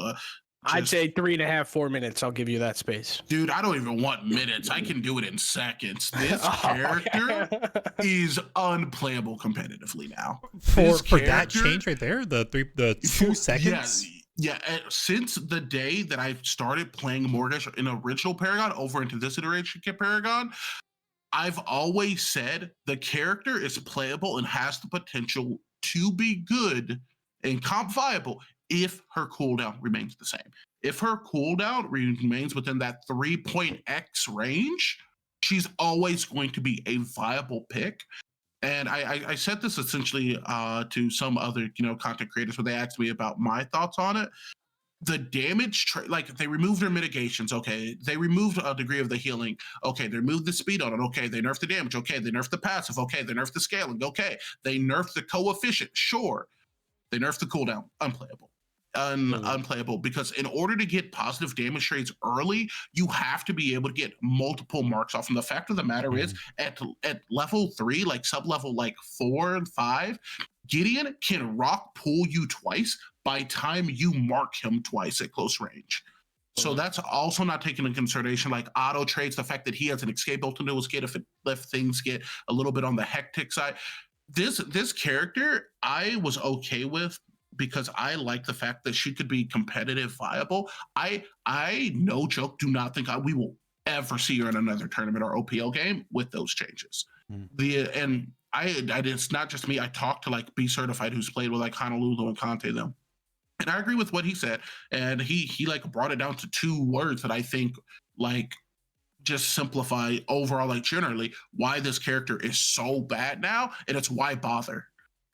I'd say 3.5, 4 minutes. I'll give you that space. Dude, I don't even want minutes. I can do it in seconds. This Oh, character yeah. is unplayable competitively now. For This that character- change right there, the 2 seconds. Yeah, since the day that I started playing Morgesh in original Paragon over into this iteration of Paragon, I've always said the character is playable and has the potential to be good and comp viable if her cooldown remains the same. If her cooldown remains within that 3.x range, she's always going to be a viable pick. And I said this essentially to some other content creators when they asked me about my thoughts on it. The damage, like they removed their mitigations. Okay, they removed a degree of the healing. Okay, they removed the speed on it. Okay, they nerfed the damage. Okay, they nerfed the passive. Okay, they nerfed the scaling. Okay, they nerfed the coefficient. Sure, they nerfed the cooldown. Unplayable. Unplayable, because in order to get positive damage trades early, you have to be able to get multiple marks off. And the fact of the matter is, at level 3, like sub level like 4 and 5, Gideon can rock pull you twice by time you mark him twice at close range. So that's also not taken into consideration, like auto trades, the fact that he has an escape built into his kit if things get a little bit on the hectic side. This character I was okay with, because I like the fact that she could be competitive viable. I no joke, do not think we will ever see her in another tournament or OPL game with those changes. It's not just me. I talked to like B Certified, who's played with like Honolulu and Conte them. And I agree with what he said. And he like brought it down to 2 words that I think like just simplify overall, like generally why this character is so bad now. And it's why bother.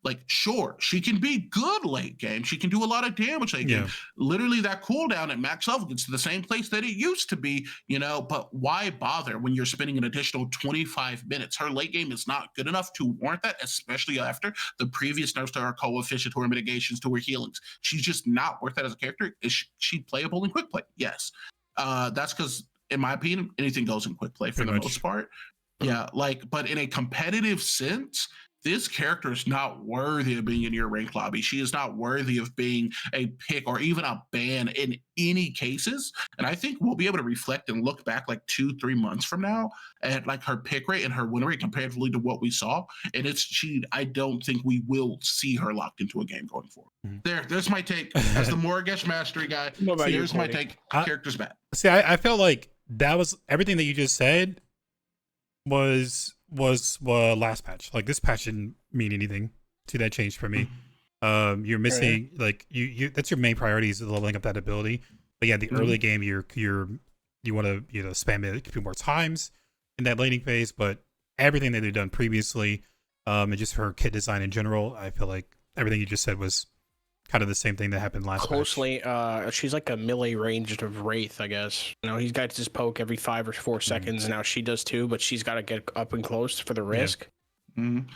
Like, sure, she can be good late game. She can do a lot of damage late game. Literally, that cooldown at max level gets to the same place that it used to be, but why bother when you're spending an additional 25 minutes? Her late game is not good enough to warrant that, especially after the previous nerfs to her coefficient, to her mitigations, to her healings. She's just not worth that as a character. Is she playable in quick play? Yes. That's because, in my opinion, anything goes in quick play for the most part. Yeah, but in a competitive sense, this character is not worthy of being in your ranked lobby. She is not worthy of being a pick or even a ban in any cases. And I think we'll be able to reflect and look back like 2-3 months from now at like her pick rate and her win rate comparatively to what we saw. And I don't think we will see her locked into a game going forward. There's my take as the Morgesh mastery guy. Here's my take. Character's bad. See, I felt like that was everything that you just said was last patch. Like this patch didn't mean anything to that change for me. You're missing like you that's your main priority is leveling up that ability. But yeah, the early game you want to spam it a few more times in that laning phase. But everything that they've done previously, and just her kit design in general, I feel like everything you just said was kind of the same thing that happened last closely she's like a melee ranged of Wraith, I guess. He's got his poke every 5 or 4 seconds. Now she does too, but she's got to get up and close for the risk. And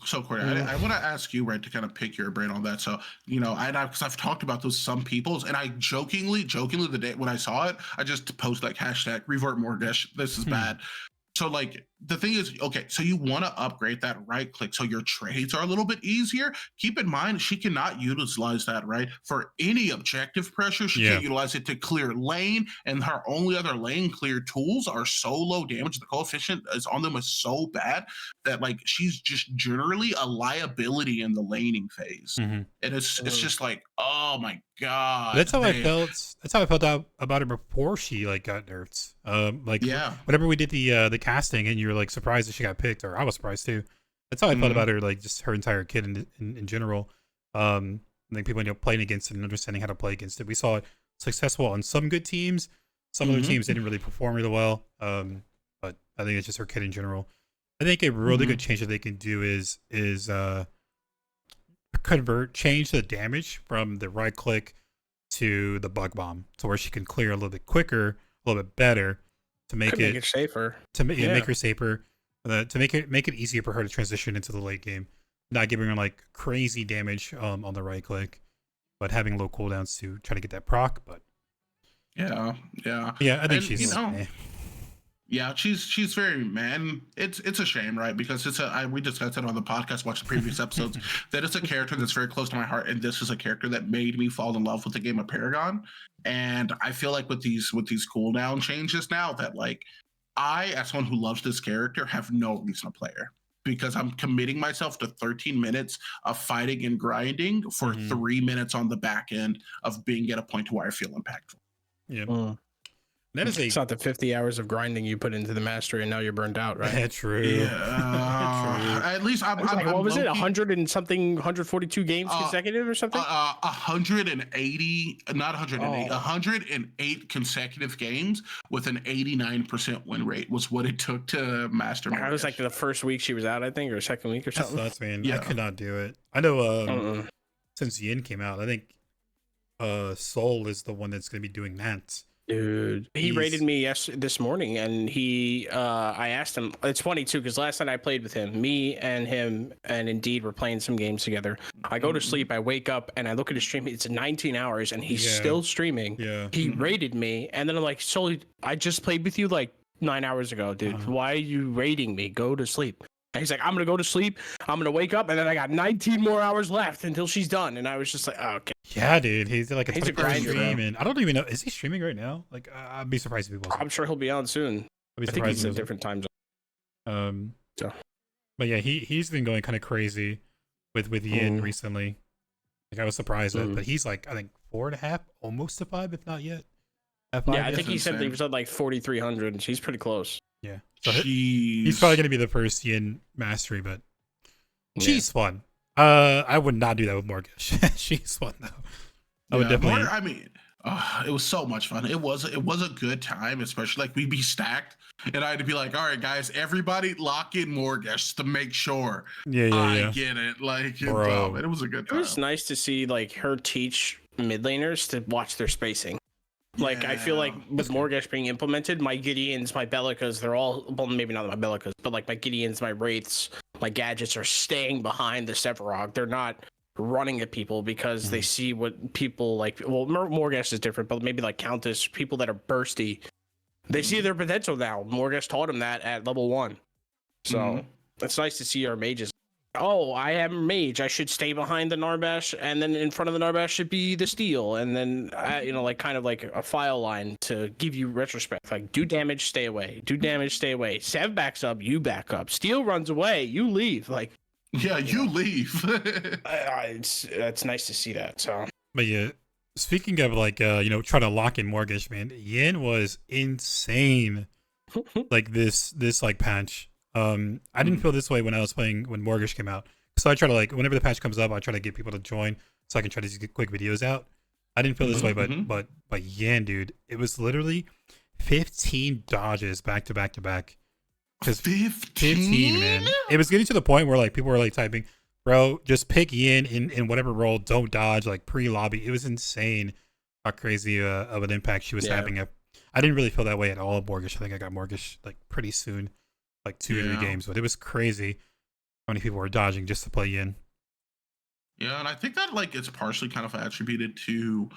so, Corey, I want to ask you, right, to kind of pick your brain on that. So, because I've talked about those some people's, and I jokingly the day when I saw it, I just posted like hashtag revert Morgesh. This is bad. So like the thing is, okay, so you want to upgrade that right click so your trades are a little bit easier. Keep in mind, she cannot utilize that, right? For any objective pressure, she can't utilize it to clear lane, and her only other lane clear tools are so low damage. The coefficient is on them is so bad that like she's just generally a liability in the laning phase. And it's just like, oh my God. That's how I felt. That's how I felt about her before she like got nerfed. Whenever we did the casting and you're like surprised that she got picked, or I was surprised too. That's how I felt about her, like just her entire kit in general. I think people playing against it and understanding how to play against it. We saw it successful on some good teams. Some other teams didn't really perform really well. But I think it's just her kit in general. I think a really good change that they can do is change the damage from the right click to the bug bomb, to where she can clear a little bit quicker, a little bit better, to make it safer, make her safer, to make it easier for her to transition into the late game, not giving her like crazy damage on the right click, but having low cooldowns to try to get that proc. But yeah, I think she's yeah, she's very, man. It's a shame, right? Because we discussed it on the podcast, watched the previous episodes, that it's a character that's very close to my heart, and this is a character that made me fall in love with the game of Paragon. And I feel like with these cooldown changes now, that like I, as someone who loves this character, have no reason to play her, because I'm committing myself to 13 minutes of fighting and grinding for 3 minutes on the back end of being at a point to where I feel impactful. Yeah. It's not the 50 hours of grinding you put into the mastery and now you're burned out, right? That's true. Yeah. At least I'm what was it? 100 and something, 142 games consecutive or something? 180, not 108, 108 consecutive games with an 89% win rate was what it took to master. I was like the first week she was out, I think, or second week or something. That's man. Yeah. I could not do it. I know since Yin came out, I think Soul is the one that's going to be doing that. Dude, he rated me this morning, and I asked him. It's funny too, because last night I played with him. Me and him and Indeed were playing some games together. I go to sleep, I wake up, and I look at his stream. It's 19 hours, and he's still streaming. Yeah, he rated me, and then I'm like, "So I just played with you like 9 hours ago, dude. Why are you rating me? Go to sleep." And he's like, "I'm gonna go to sleep. I'm gonna wake up, and then I got 19 more hours left until she's done." And I was just like, "Oh, okay." Yeah, dude, he's like a grinder, stream, and I don't even know, is he streaming right now? Like, I'd be surprised if he wasn't. I'm sure he'll be on soon. I think he's in a different time zone. But yeah, he's been going kind of crazy with Yin recently. Like, I was surprised with, but he's like, I think 4.5, almost to 5, if not yet. Yeah, I think he said he was at like 4,300. She's pretty close. Yeah, so he's probably gonna be the first Yin mastery, but she's fun. I would not do that with Morgish. She's fun though. I would definitely. I mean, it was so much fun. It was a good time, especially like we'd be stacked, and I'd be like, "All right, guys, everybody lock in Morgish to make sure." I get it. Like, bro, it was a good time. It was nice to see like her teach mid laners to watch their spacing. Like, I feel like with Morgish being implemented, my Gideons, my Bellicas, they're all, well, maybe not my Bellicas, but like my Gideons, my Wraiths, my Gadgets are staying behind the Sevarog. They're not running at people because they see what people like. Well, Morgish is different, but maybe like Countess, people that are bursty, they see their potential now. Morgish taught them that at level 1. So it's nice to see our mages. Oh, I am a mage. I should stay behind the Narbash, and then in front of the Narbash should be the Steel, and then like kind of like a file line to give you retrospect. Like, do damage, stay away. Do damage, stay away. Sev backs up, you back up. Steel runs away, you leave. Like, you leave. It's nice to see that. So, but yeah, speaking of like trying to lock in Morgish, man, Yin was insane. Like this like patch. I didn't feel this way when I was playing when Morgish came out. So I try to, like, whenever the patch comes up, I try to get people to join so I can try to get quick videos out. I didn't feel this way, but Yin, dude, it was literally 15 dodges back to back to back. 15, man. It was getting to the point where like people were like typing, "Bro, just pick Yin in whatever role, don't dodge," like pre-lobby. It was insane how crazy of an impact she was having. I didn't really feel that way at all. Morgish, I think I got Morgish like pretty soon. Like 2 or 3 games, but it was crazy how many people were dodging just to play Yin. Yeah, and I think that like it's partially kind of attributed to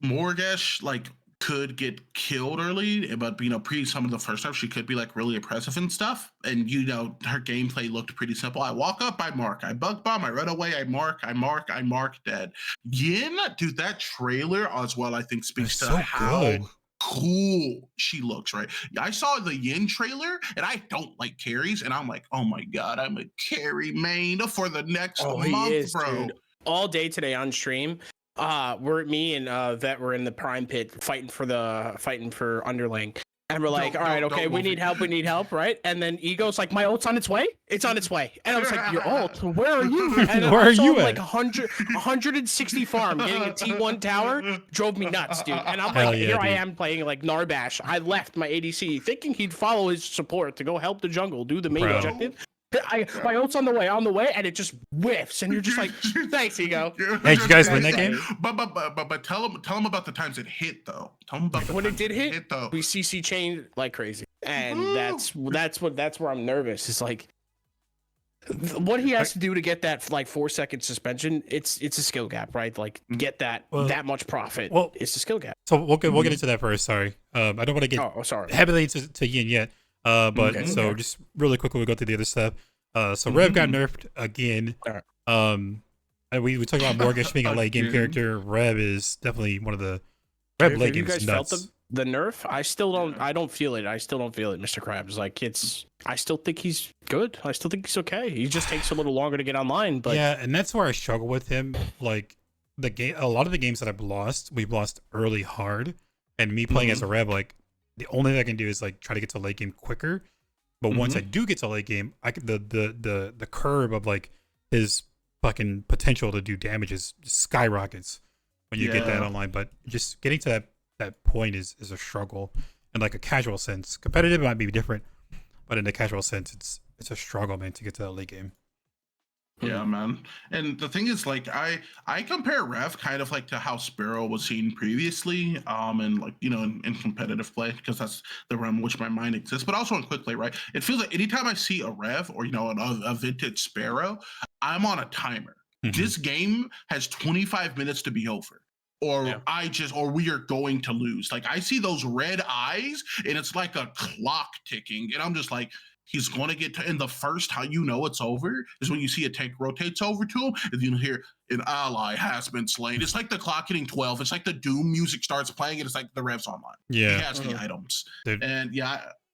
Morgish like could get killed early, but pre some of the first time she could be like really oppressive and stuff. And her gameplay looked pretty simple. I walk up, I mark, I bug bomb, I run away, I mark, dead. Yin, dude, that trailer as well, I think speaks to how cool she looks, right? I saw the Yin trailer, and I don't like carries, and I'm like, oh my god, I'm a carry main for the next month, bro. Dude. All day today on stream, me and Vet were in the Prime Pit fighting for underling, And we're like, all right, okay, we need help, right? And then Ego's like, my ult's on its way? It's on its way. And I was like, your ult? Where are you? And Where are you at? Like 160 farm, getting a T1 tower, drove me nuts, dude. And I'm like, here I am playing like Narbash. I left my ADC thinking he'd follow his support to go help the jungle, do the main objective. My ult's on the way, and it just whiffs, and you're just like, thanks, Ego. Hey, did you guys win that game? But tell them about the times it hit though. Tell them about when it did hit though. We CC chained like crazy, and that's where I'm nervous. It's like what he has to do to get that like 4-second suspension. It's a skill gap, right? Like get that much profit. Well, it's a skill gap. So we'll get into that first. Sorry, I don't want to get heavily to Yin yet. Just really quickly, we'll go through the other stuff. So Rev got nerfed again. And we talked about Morgish being a late game character. Rev is definitely one of the late game. Have you guys felt the nerf? I don't feel it. I still don't feel it, Mr. Krabs. Like I still think he's good. I still think he's okay. He just takes a little longer to get online. But yeah, and that's where I struggle with him. Like the game, a lot of the games that we've lost early hard, and me playing as a Rev, like. The only thing I can do is like try to get to late game quicker, but once I do get to late game, I can the curve of like his fucking potential to do damage is skyrockets when you get that online. But just getting to that point is a struggle in like a casual sense. Competitive might be different, but in a casual sense, it's a struggle, man, to get to that late game. Yeah, man. And the thing is, like, I compare Rev kind of like to how Sparrow was seen previously, and like, you know, in competitive play, because that's the realm in which my mind exists, but also in quick play, right? It feels like anytime I see a Rev or, you know, a vintage Sparrow, I'm on a timer. This game has 25 minutes to be over. Or we are going to lose. Like, I see those red eyes and it's like a clock ticking, and I'm just like, he's going to get to, and the first how you know it's over is when you see a tank rotates over to him, and you hear an ally has been slain. It's like the clock hitting 12. It's like the Doom music starts playing, and it's like the Rev's online. Yeah, he has the items, and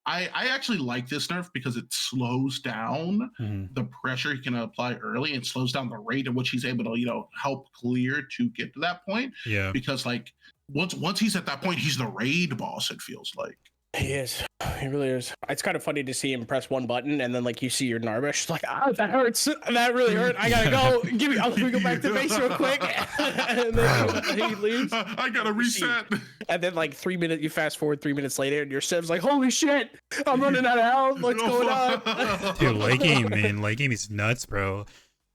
I actually like this nerf because it slows down the pressure he can apply early, and slows down the rate at which he's able to, you know, help clear to get to that point. Yeah, because like once he's at that point, he's the raid boss. It feels like. He is. He really is. It's kind of funny to see him press one button and then like you see your Narbish like, that hurts. That really hurt. I gotta go. Let me go back to base real quick. And then he leaves. I gotta reset. And then like 3 minutes, you fast forward 3 minutes later, and your Sim's like, holy shit, I'm running out of health. What's going on? Dude, late game, man. Late game is nuts, bro.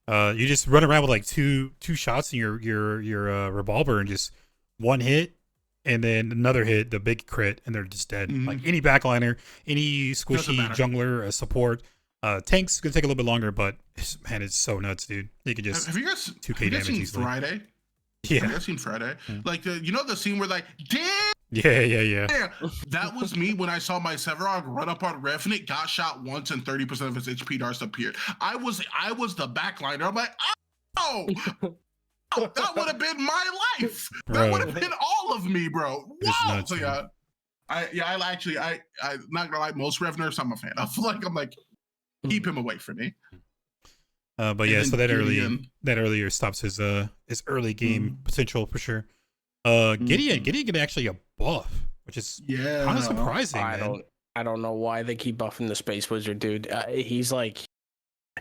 You just run around with like two shots in your revolver and just one hit. And then another hit, the big crit, and they're just dead. Like any backliner, any squishy jungler, support, tank's gonna take a little bit longer, but man, it's so nuts, dude. You can just have you guys 2K damage seen easily. Friday? Yeah, have you guys seen Friday? Like you know the scene where like, damn. Yeah. That was me when I saw my Severog run up on Rev and it got shot once and 30% of his HP darts appeared. I was the backliner. I'm like, oh. That would have been my life. That would have been all of me, bro. Wow. Nuts, so I'm not gonna lie, most Rev nerfs I'm a fan of. Like, I'm like, keep him away from me. But yeah, so that earlier stops his early game potential for sure. Gideon get actually a buff, which is kind of surprising. I don't know why they keep buffing the Space Wizard, dude. He's like,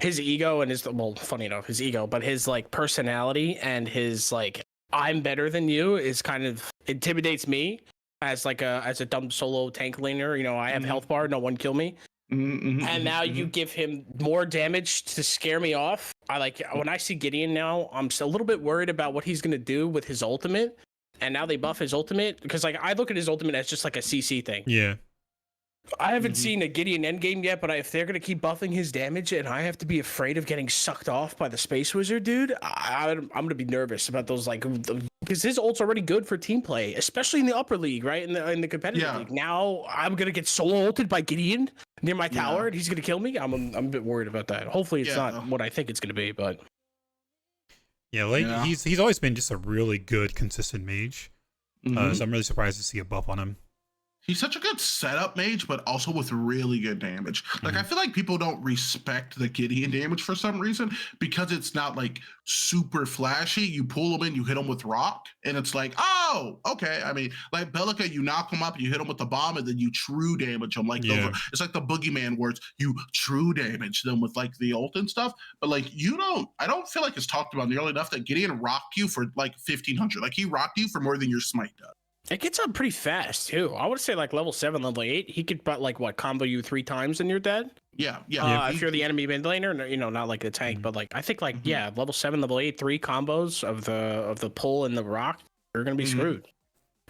his ego and funny enough, his ego, but his like personality and his like, I'm better than you is kind of intimidates me as a dumb solo tank laner. You know, I have health bar, no one kill me. And now you give him more damage to scare me off. When I see Gideon now, I'm still a little bit worried about what he's gonna do with his ultimate. And now they buff his ultimate because like I look at his ultimate as just like a CC thing. Yeah. I haven't seen a Gideon endgame yet, but if they're going to keep buffing his damage and I have to be afraid of getting sucked off by the Space Wizard, dude, I'm going to be nervous about those, like, because his ult's already good for team play, especially in the upper league, right? In the competitive league. Now I'm going to get solo ulted by Gideon near my tower and he's going to kill me. I'm a bit worried about that. Hopefully it's not what I think it's going to be, but. Yeah, he's always been just a really good, consistent mage. So I'm really surprised to see a buff on him. He's such a good setup mage, but also with really good damage. Like, I feel like people don't respect the Gideon damage for some reason because it's not like super flashy. You pull him in, you hit him with rock, and it's like, oh, okay. I mean, like Bellica, you knock him up, you hit him with the bomb, and then you true damage him. Like, Yeah. it's like the boogeyman words. You true damage them with like the ult and stuff. But like, I don't feel like it's talked about nearly enough that Gideon rocked you for like 1500. Like, he rocked you for more than your smite does. It gets up pretty fast too. I would say like level 7, level 8. He could like what combo you 3 times and you're dead. Yeah. If you're the enemy mid laner, you know, not like the tank, but like I think like yeah, level 7, level 8, 3 combos of the pull and the rock, you're gonna be screwed.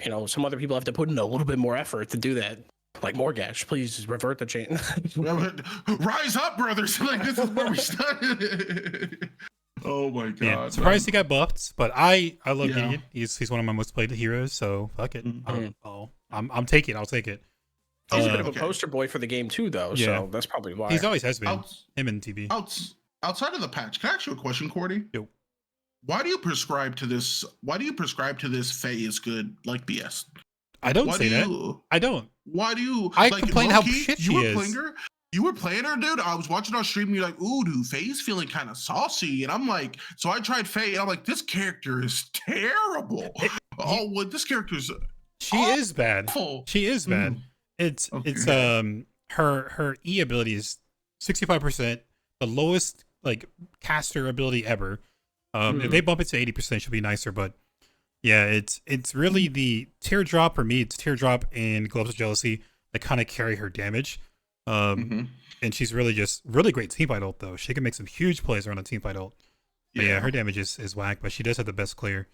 You know, some other people have to put in a little bit more effort to do that. Like Morgash, please revert the chain. Rise up, brothers! Like, this is where we started. Oh my god! Yeah. Surprised he got buffed, but I love Yeah. Gideon. He's one of my most played heroes, so fuck it. I'm taking. I'll take it. He's a bit of a Okay. poster boy for the game too, though. Yeah. So that's probably why. He's always has been. Outs- Him and TB. outside of the patch, can I ask you a question, Cordy? Yo. Why do you prescribe to this? Why do you prescribe to this Faye is good like BS? I don't Why say do that. you? I don't. Why do you? I like, complain how low-key, shit you she were is. Playing her, you were playing her, dude. I was watching our stream and you're like, ooh, dude, Faye's feeling kind of saucy. And I'm like, so I tried Faye and I'm like, this character is terrible. This character's She is bad. awful. She is bad. It's her E ability is 65%, the lowest like caster ability ever. If they bump it to 80%, she'll be nicer. But yeah, it's really the teardrop for me. It's teardrop and gloves of jealousy that kind of carry her damage. And she's really great teamfight ult though. She can make some huge plays around a teamfight ult. But yeah, her damage is whack, but she does have the best clear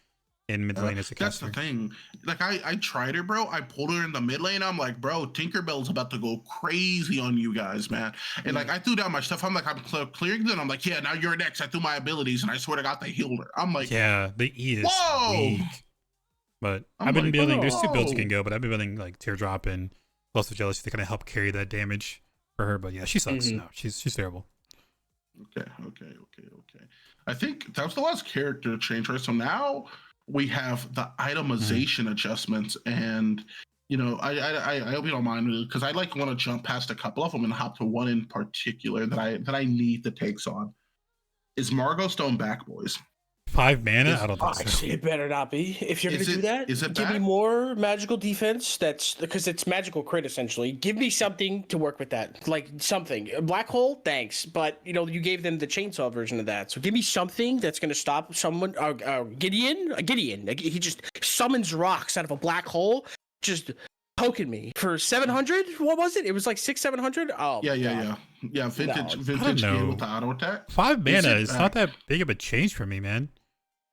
in mid lane as a That's caster. the thing. Like, I tried her, bro. I pulled her in the mid lane. I'm like, bro, Tinkerbell's about to go crazy on you guys, man. And like, I threw down my stuff. I'm like, I'm clearing them. I'm like, yeah, now you're next. I threw my abilities, and I swear to God, they healed her. I'm like, Yeah, the E is whoa. weak. But I'm I've been like, building. There's 2 builds you whoa. can go, but I've been building like teardrop and gloves of jealousy to kind of help carry that damage for her. But yeah, she sucks. No, she's terrible. Okay. I think that was the last character change, right? So now we have the itemization adjustments, and you know, I hope you don't mind because I like want to jump past a couple of them and hop to one in particular that I need the takes on. Is Margot Stone back, boys? 5 mana? I don't think so. Actually, it better not be. If you're Is gonna do it- that, is it give me bad? more magical defense. That's because it's magical crit essentially. Give me something to work with that, like something. A black hole, thanks, but you know you gave them the chainsaw version of that. So give me something that's gonna stop someone. Gideon, he just summons rocks out of a black hole, just poking me for 700. What was it? It was like 600-700. Oh Yeah. Vintage know. Gideon with the auto attack. 5 Is mana it is bad? not that big of a change for me, man.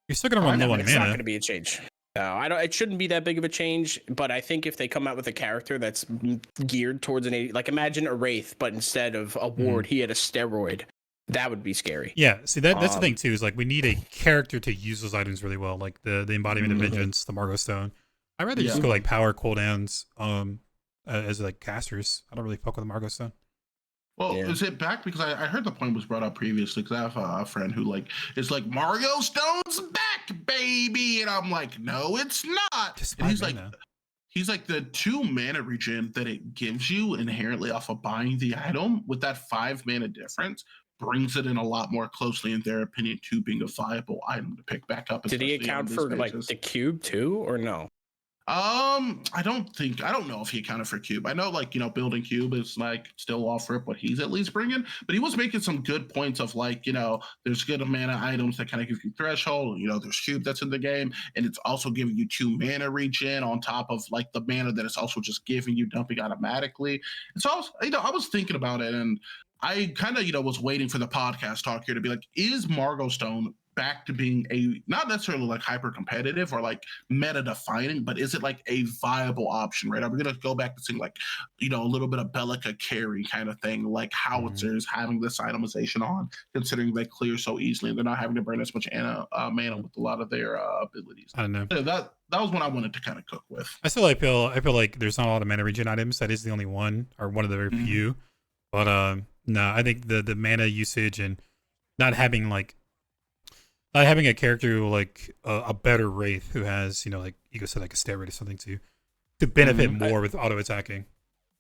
You're still gonna run low on It's not mana. going to be a change. No, I don't. It shouldn't be that big of a change. But I think if they come out with a character that's geared towards an 80, like imagine a wraith, but instead of a ward, he had a steroid. That would be scary. Yeah, see that's the thing too. Is like we need a character to use those items really well, like the embodiment of vengeance, the Margot Stone. I'd rather just go like power cooldowns, as like casters. I don't really fuck with the Margot Stone. Well, is it back? Because I heard the point was brought up previously. Because I have a friend who like is like Margot Stone's back, baby, and I'm like, no, it's not. Just And 5 mana. he's like the 2 mana regen that it gives you inherently off of buying the item with that 5 mana difference brings it in a lot more closely, in their opinion, to being a viable item to pick back up. Did he especially on account these for like phases. the cube too, or no? I don't know if he accounted for cube. I know, like, you know, building cube is like still off rip what he's at least bringing, but he was making some good points of like, you know, there's good mana items that kind of give you threshold. You know, there's cube that's in the game, and it's also giving you 2 mana regen on top of like the mana that it's also just giving you dumping automatically. And so I was thinking about it, and I kind of, you know, was waiting for the podcast talk here to be like, is Margot Stone back to being a not necessarily like hyper competitive or like meta defining, but is it like a viable option, right? Are we gonna go back to seeing like, you know, a little bit of Bellica carry kind of thing, like howitzers having this itemization on, considering they clear so easily and they're not having to burn as much mana with a lot of their abilities. I don't know. So that was what I wanted to kind of cook with. I feel like there's not a lot of mana regen items. That is the only one, or one of the very few. But no, I think the mana usage and not having a character like a better wraith who has, you know, like Ego said, like a steroid or something too. to benefit more with auto attacking.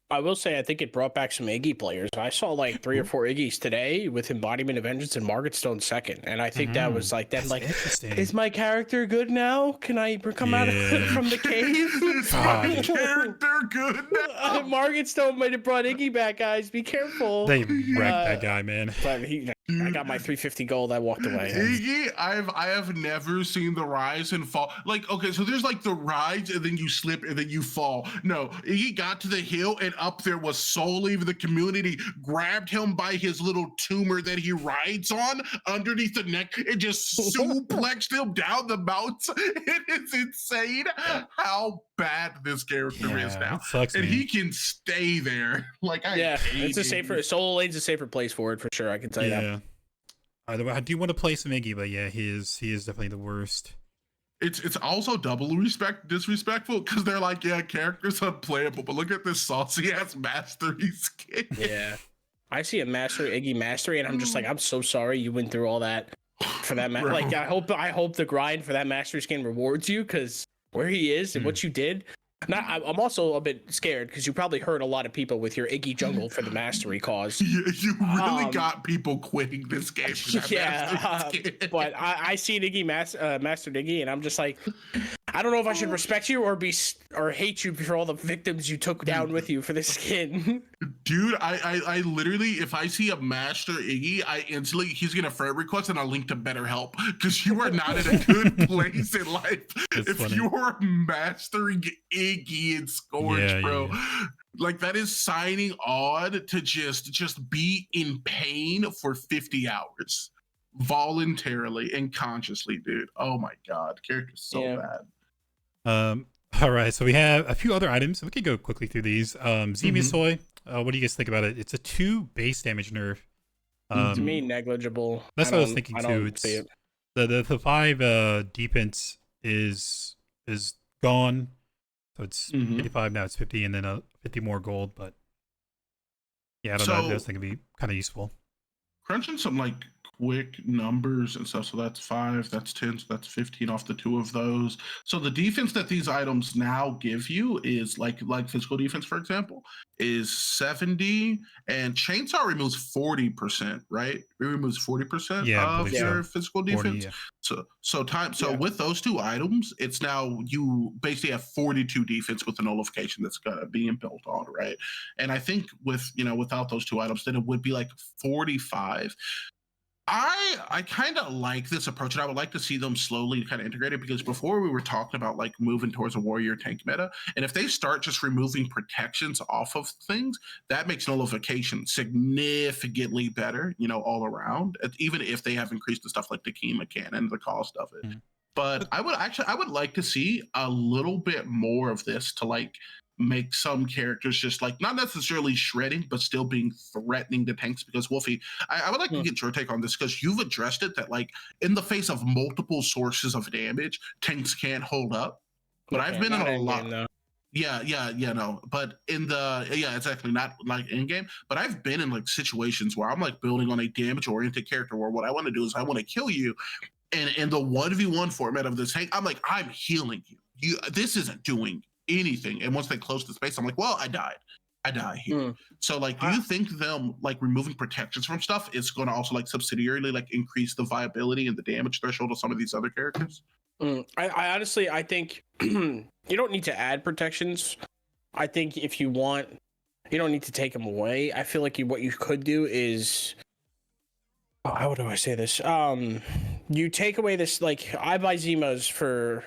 I will say, I think it brought back some Iggy players. I saw like 3 or 4 Iggies today with Embodiment of Vengeance and Margaret Stone second, and I think that was like, then That's like, interesting. is my character good now? Can I come out from the cave? Is my character good now? Margaret Stone might have brought Iggy back, guys. Be careful. They wrecked that guy, man. But I got my 350 gold. I walked away. Iggy, I have never seen the rise and fall. Like, okay, so there's like the rise and then you slip and then you fall. No, Iggy got to the hill and up there was Soul Leave. The community grabbed him by his little tumor that he rides on underneath the neck and just suplexed him down the mountain. It is insane how bad this character is now. It sucks, and man. he can stay there. Like, it's a safer Solo Lane's a safer place for it for sure. I can tell you that. I do want to play some Iggy, but yeah, he is definitely the worst. It's also double disrespectful because they're like, yeah, character's unplayable, but look at this saucy ass mastery skin. Yeah, I see a Iggy mastery, and I'm just like, I'm so sorry you went through all that for that. Like, I hope the grind for that mastery skin rewards you, because where he is and what you did. I'm also a bit scared because you probably hurt a lot of people with your Iggy jungle for the mastery cause. You really got people quitting this game for that but I see an Iggy Master Iggy, and I'm just like, I don't know if I should respect you or hate you for all the victims you took down with you for this skin. Dude, I literally, if I see a Master Iggy, I instantly, he's gonna friend request and I'll link to BetterHelp, because you are not in a good place in life if you are mastering Iggy and Scourge, bro. Yeah. Like, that is signing on to just be in pain for 50 hours voluntarily and consciously, dude. Oh my god, character's so bad. All right, so we have a few other items. We could go quickly through these. Xemiasoy, what do you guys think about it? It's a 2 base damage nerf. To me, negligible. That's what I was thinking too. It's the 5 defense is gone, so it's 85 now. It's 50, and then 50 more gold. But yeah, I don't know. I was thinking it'd be kind of useful. Crunching some like quick numbers and stuff. So that's 5, that's 10, so that's 15 off the 2 of those. So the defense that these items now give you is like physical defense, for example, is 70, and Chainsaw removes 40%, right? It removes 40% of your physical defense. 40, So with those 2 items, it's now you basically have 42 defense with the nullification that's being built on, right? And I think without those 2 items, then it would be like 45. I kind of like this approach, and I would like to see them slowly kind of integrate it, because before we were talking about like moving towards a warrior tank meta, and if they start just removing protections off of things, that makes nullification significantly better, all around, even if they have increased the stuff like the Kima cannon, the cost of it. But I would like to see a little bit more of this to like make some characters just like not necessarily shredding, but still being threatening to tanks. Because Wolfie, I would like to get your take on this, because you've addressed it that like in the face of multiple sources of damage, tanks can't hold up. But I've been in a lot. No. But exactly, not like in game. But I've been in like situations where I'm like building on a damage oriented character where what I want to do is I want to kill you, and in the 1v1 format of this tank, I'm like, I'm healing you. This isn't doing anything. And once they close the space, I'm like, well, I die here. So like, do you think them like removing protections from stuff is going to also like subsidiarily like increase the viability and the damage threshold of some of these other characters? I honestly, I think you don't need to add protections. I think if you want, you don't need to take them away. I feel like what you could do is, how do I say this? You take away this, like, I buy Zemas for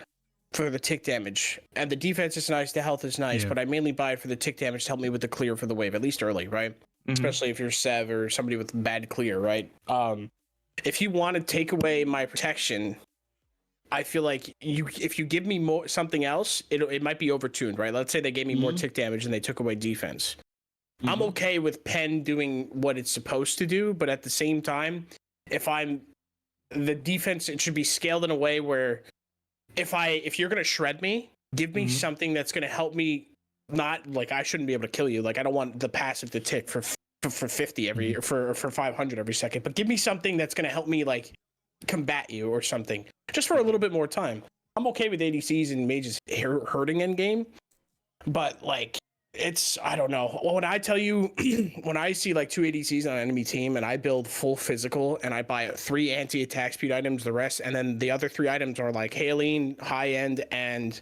the tick damage, and the defense is nice, the health is nice, but I mainly buy it for the tick damage to help me with the clear for the wave, at least early, right? Especially if you're Sev or somebody with bad clear, right? If you want to take away my protection, I feel like if you give me something else, it might be overtuned, right? Let's say they gave me more tick damage and they took away defense. I'm okay with Pen doing what it's supposed to do, but at the same time, the defense, it should be scaled in a way where if you're gonna shred me, give me something that's gonna help me. Not like I shouldn't be able to kill you. Like, I don't want the passive to tick for 50 for 500 every second. But give me something that's gonna help me like combat you or something, just for a little bit more time. I'm okay with ADCs and mages hurting end game, But like, I don't know. When I tell you, when I see like 2 ADCs on an enemy team and I build full physical and I buy 3 anti-attack speed items, the rest, and then the other 3 items are like Haleen, high end, and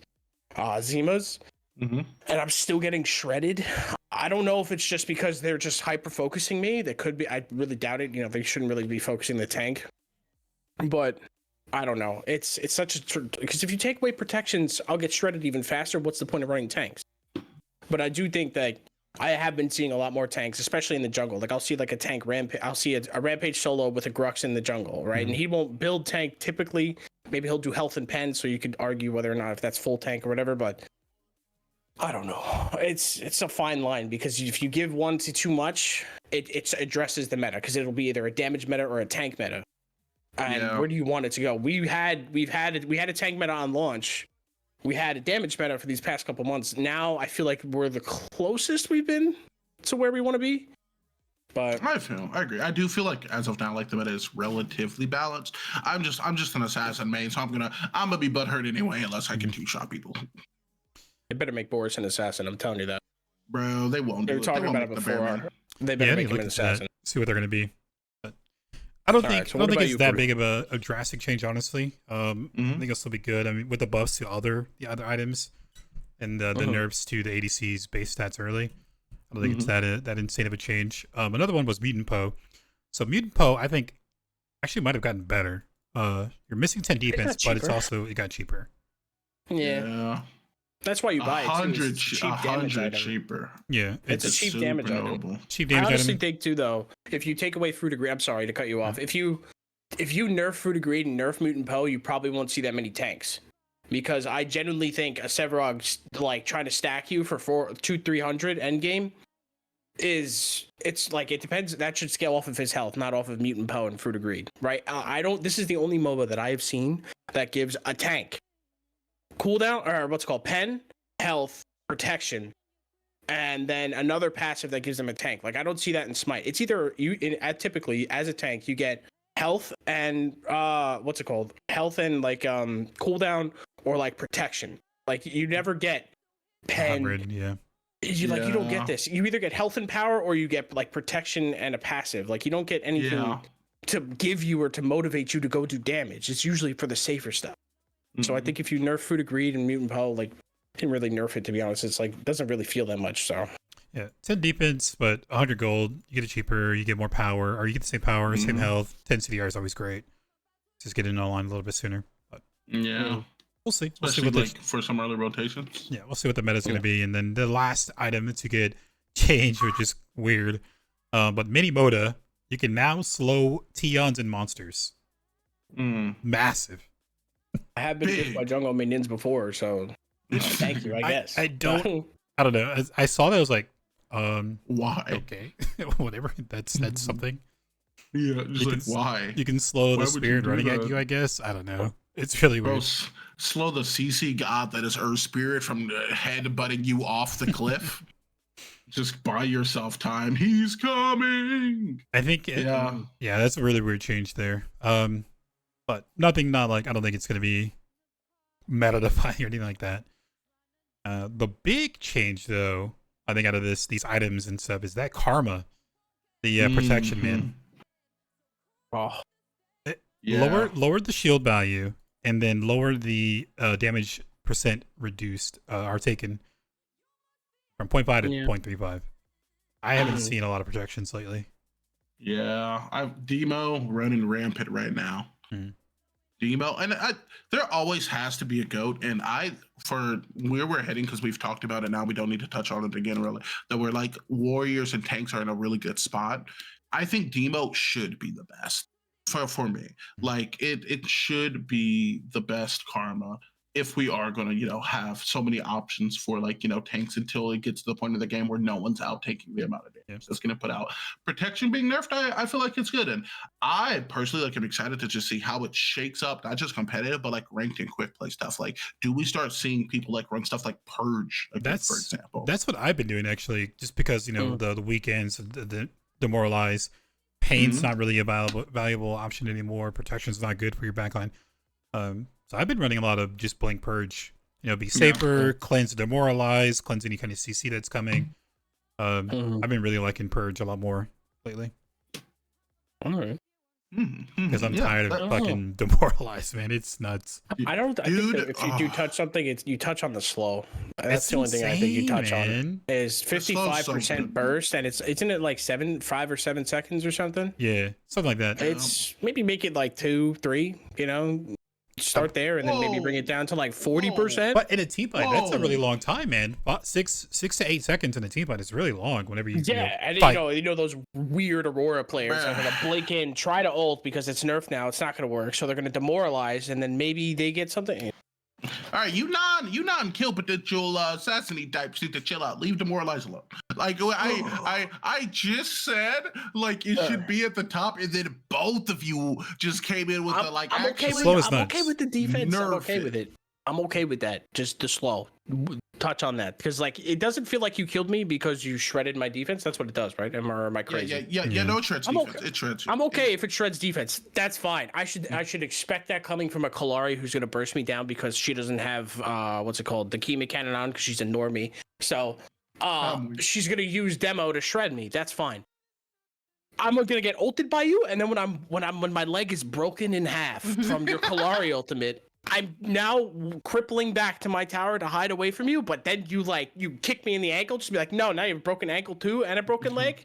Zimas, and I'm still getting shredded. I don't know if it's just because they're just hyper focusing me. That could be. I really doubt it. You know, they shouldn't really be focusing the tank. But I don't know. It's such a because if you take away protections, I'll get shredded even faster. What's the point of running tanks? But I do think that I have been seeing a lot more tanks, especially in the jungle. Like I'll see like a tank rampage. I'll see a rampage solo with a Grux in the jungle, right? And he won't build tank typically. Maybe he'll do health and pen, so you could argue whether or not if that's full tank or whatever. But I don't know. It's a fine line because if you give one to too much, it addresses the meta because it'll be either a damage meta or a tank meta. And where do you want it to go? We had a tank meta on launch. We had a damage meta for these past couple months. Now I feel like we're the closest we've been to where we want to be. But I agree. I do feel like as of now, like the meta is relatively balanced. I'm just an assassin main, so I'm gonna be butthurt anyway unless I can two-shot people. They better make Boris an assassin. I'm telling you that. Bro, they won't. They were talking about it before. They better make him an assassin. See what they're gonna be. But I don't think it's that big of a drastic change, honestly. I think it'll still be good. I mean, with the buffs to the other items and the nerfs to the ADC's base stats early, I don't think it's that insane of a change. Another one was Mutant Poe. So Mutant Poe, I think, actually might have gotten better. You're missing 10 defense, but it got cheaper. Yeah. That's why you buy it. 100 cheaper. Yeah, it's a cheap damage item. I honestly think too, though, if you take away Fruit of Greed, I'm sorry to cut you off. If you nerf Fruit of Greed and nerf Mutant Poe, you probably won't see that many tanks, because I genuinely think a Sevarog like trying to stack you for 200-300 end game it's like it depends. That should scale off of his health, not off of Mutant Poe and Fruit of Greed, right? This is the only MOBA that I have seen that gives a tank cooldown, or what's it called, pen, health, protection, and then another passive that gives them a tank. Like I don't see that in Smite. It's either typically as a tank you get health and what's it called, health and like cooldown, or like protection. Like you never get pen. Hybrid, yeah. You don't get this. You either get health and power, or you get like protection and a passive. Like you don't get anything to give you or to motivate you to go do damage. It's usually for the safer stuff. So I think if you nerf Fruit of Greed and Mutant Poe, like didn't really nerf it, to be honest. It's like doesn't really feel that much. So yeah, 10 defense, but 100 gold. You get it cheaper. You get more power, or you get the same power, same health. 10 CDR is always great. Just get in online a little bit sooner. But we'll see. We'll see what for some early rotations. Yeah, we'll see what the meta is going to be, and then the last item to get changed, which is weird. But mini Moda, you can now slow Tions and monsters. Massive. I have been hit by jungle minions before, so thank you. I guess I don't know. I saw that, I was like, why? Okay, whatever. That's something. Yeah, just why? You can slow the spirit running at you, I guess. I don't know. It's really weird. Slow the CC god that is Earth Spirit from head-butting you off the cliff. Just buy yourself time. He's coming. I think. Yeah, that's a really weird change there. But I don't think it's going to be meta defying or anything like that. The big change, though, I think out of these items and stuff is that Karma, the protection man. Oh, lowered the shield value and then lowered the damage percent reduced are taken from 0.5 to 0.35. I haven't seen a lot of projections lately. Yeah, I've Demo running rampant right now. Demo, and there always has to be a GOAT, and for where we're heading, because we've talked about it now, we don't need to touch on it again really, that we're like warriors and tanks are in a really good spot. I think Demo should be the best for me. Like it should be the best Karma if we are going to, have so many options for tanks until it gets to the point of the game where no one's out taking the amount of damage that's going to put out. Protection being nerfed, I feel like it's good. And I personally am excited to just see how it shakes up, not just competitive, but like ranked and quick play stuff. Like, do we start seeing people like run stuff like Purge again, for example? That's what I've been doing actually, just because, the weekends, the demoralize. Pain's not really a valuable option anymore. Protection's not good for your backline. So I've been running a lot of just Blink Purge be safer, cleanse, demoralize, cleanse any kind of CC that's coming. I've been really liking Purge a lot more lately. All right. Because I'm tired of fucking demoralized, man. It's nuts. I think that if you do touch something, you touch on the slow. That's the only thing I think you touch on. Is 55% burst, and isn't it like 5 or 7 seconds or something? Yeah, something like that. It's maybe make it like 2, 3. Start there and then maybe bring it down to like 40%. But in a team fight, that's a really long time, man. 6 to 8 seconds in a team fight is really long. Whenever you and fight. those weird Aurora players are gonna blink in, try to ult because it's nerfed now. It's not gonna work, so they're gonna demoralize, and then maybe they get something. All right, you non-kill potential assassinate types need to chill out. Leave demoralize alone. Like I just said, like it should be at the top, and then both of you just came in with the like. I'm okay with the defense. I'm okay with it. I'm okay with that. Just the slow. Touch on that because like it doesn't feel like you killed me because you shredded my defense. That's what it does, right? Am I crazy? Yeah. No, it shreds defense. Okay. It shreds. I'm okay if it shreds defense. That's fine. I should expect that coming from a Kalari who's gonna burst me down because she doesn't have what's it called, the Kima cannon on because she's a normie. So she's gonna use demo to shred me. That's fine. I'm gonna get ulted by you, and then when my leg is broken in half from your Kalari ultimate, I'm now crippling back to my tower to hide away from you, but then you kick me in the ankle, just be like, no, now you have a broken ankle too and a broken leg?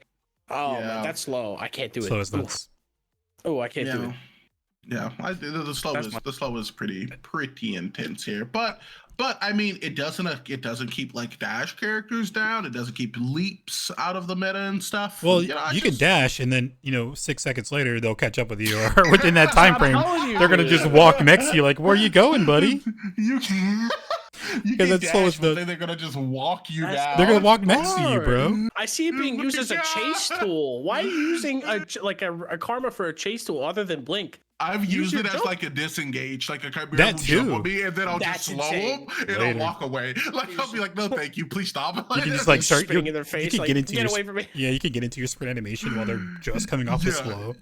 Oh, man, that's slow. I can't do it. Slow as nuts. Oh, I can't do it. Yeah, the slow is pretty intense here, but I mean it doesn't keep like dash characters down. It doesn't keep leaps out of the meta and stuff. Well, you can dash, and then 6 seconds later they'll catch up with you, or within that time frame, they're gonna just walk next to you, like, where are you going, buddy? You can. Because that's slow as they're gonna just walk you down. They're gonna walk next to you, bro. I see it being used as a chase tool. Why are you using a karma for a chase tool other than blink? I've used it as like a disengage, like a Chimera that will too. jump on me, and then I'll just slow him and I'll walk away. Like I'll be like, no, thank you, please stop. You can just like start spitting in their face. You can get into away from me. Yeah, you can get into your sprint animation while they're just coming off the slow.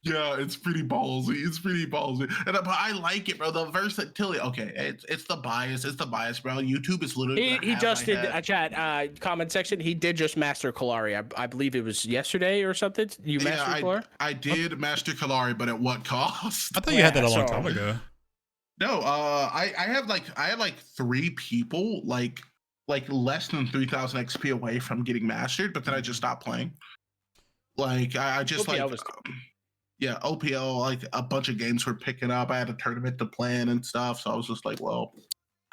Yeah, it's pretty ballsy. But I like it, bro. The versatility. Okay, it's the bias. It's the bias, bro. YouTube is literally. He just did a chat comment section. He did just master Kalari. I believe it was yesterday or something. You mastered Kalari? I did master Kalari, but at what cost? I thought you had that a long time ago. No, I had like 3 people like less than 3,000 XP away from getting mastered, but then I just stopped playing. Like I just yeah, OPL, like a bunch of games were picking up. I had a tournament to plan and stuff, so I was just like, well,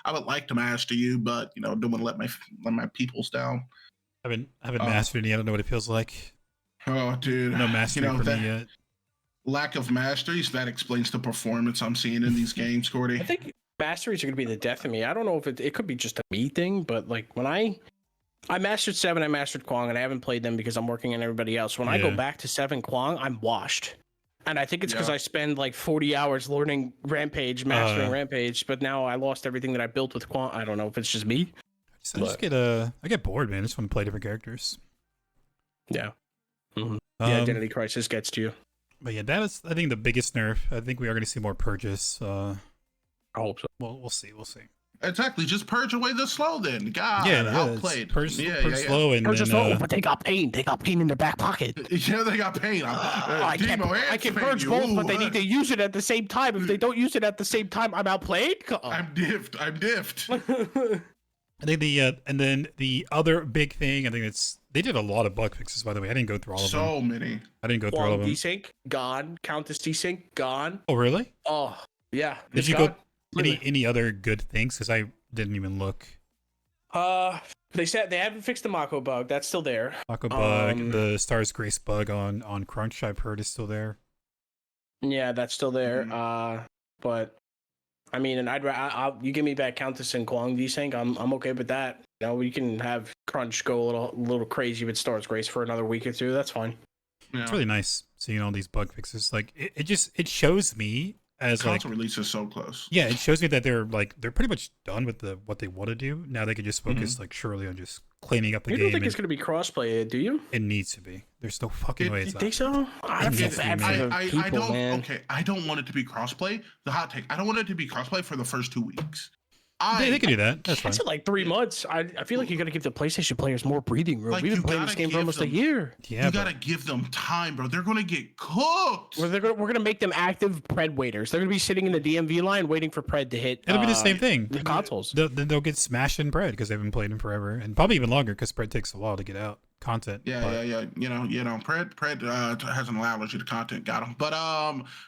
I would like to master you, but don't want to let my peoples down. I haven't mastered any. I don't know what it feels like. Oh, dude, no mastery for me yet. Lack of masteries, that explains the performance I'm seeing in these games, Cordy. I think masteries are gonna be the death of me. I don't know if it could be just a me thing, but like when I mastered 7, I mastered Kwang, and I haven't played them because I'm working on everybody else. When I go back to 7 Kwang, I'm washed. And I think it's because I spend like 40 hours learning Rampage, mastering Rampage, but now I lost everything that I built with Quant. I don't know if it's just me. I get bored, man. I just want to play different characters. Yeah. The identity crisis gets to you. But yeah, that is, I think, the biggest nerf. I think we are going to see more purges. I hope so. Well, we'll see. Exactly. Just purge away the slow then. God, outplayed. Purge slow and then, but they got pain. They got pain in their back pocket. Yeah, they got pain. I can purge both, but they need to use it at the same time. If they don't use it at the same time, I'm outplayed. I'm diffed. I think and then the other big thing, I think they did a lot of bug fixes, by the way. I didn't go through all of them. So many. I didn't go through all of them. Desync gone. Countess desync gone. Oh really? Oh yeah. Did you go any other good things? Because I didn't even look. They said they haven't fixed the Mako bug. That's still there. Mako bug, the Stars Grace bug on Crunch, I've heard is still there. Yeah, that's still there. But I mean, and you give me back Countess and Kwang desync. I'm okay with that. We can have Crunch go a little crazy with Stars Grace for another week or 2. That's fine. Yeah. It's really nice seeing all these bug fixes. Like it shows me as console release is so close. Yeah, it shows me that they're pretty much done with what they want to do. Now they can just focus surely on just cleaning up the game. You don't think it's going to be crossplay, do you? It needs to be. There's no fucking way it's not. You think so? I don't want it to be crossplay. The hot take, I don't want it to be crossplay for the first 2 weeks. They can do that. That's fine. That's in like 3 months. I feel like you got to give the PlayStation players more breathing room. Like, We've been you playing this gotta game for give almost a them- year. Yeah, You gotta give them time, bro. They're gonna get cooked. We're gonna make them active Pred waiters. They're gonna be sitting in the DMV line waiting for Pred to hit. it'll be the same thing. The consoles. They'll get smashed in bread because they've been playing them forever, and probably even longer because bread takes a while to get out content. Yeah. You know. Pred has an allergy to content. Got him. But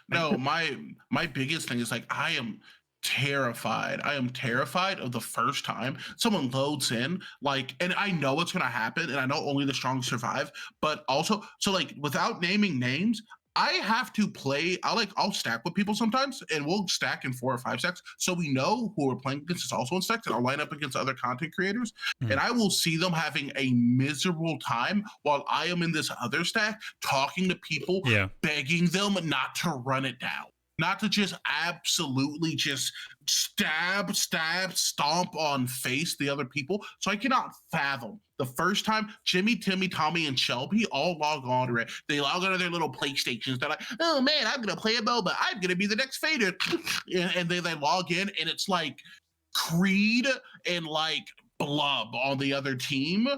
no, my biggest thing is like I am terrified. I am terrified of the first time someone loads in, like, and I know it's gonna happen, and I know only the strong survive, but also, so like, without naming names, I have to play. I'll stack with people sometimes, and we'll stack in 4 or 5 stacks, so we know who we're playing against is also in stacks, and I'll line up against other content creators, and I will see them having a miserable time while I am in this other stack talking to people, begging them not to run it down. Not to just absolutely just stomp on face the other people. So I cannot fathom the first time Jimmy, Timmy, Tommy, and Shelby all log on, right? They log on to their little PlayStations. They're like, oh man, I'm gonna play a MOBA. I'm gonna be the next Fader. And they log in, and it's like Creed and like Blub on the other team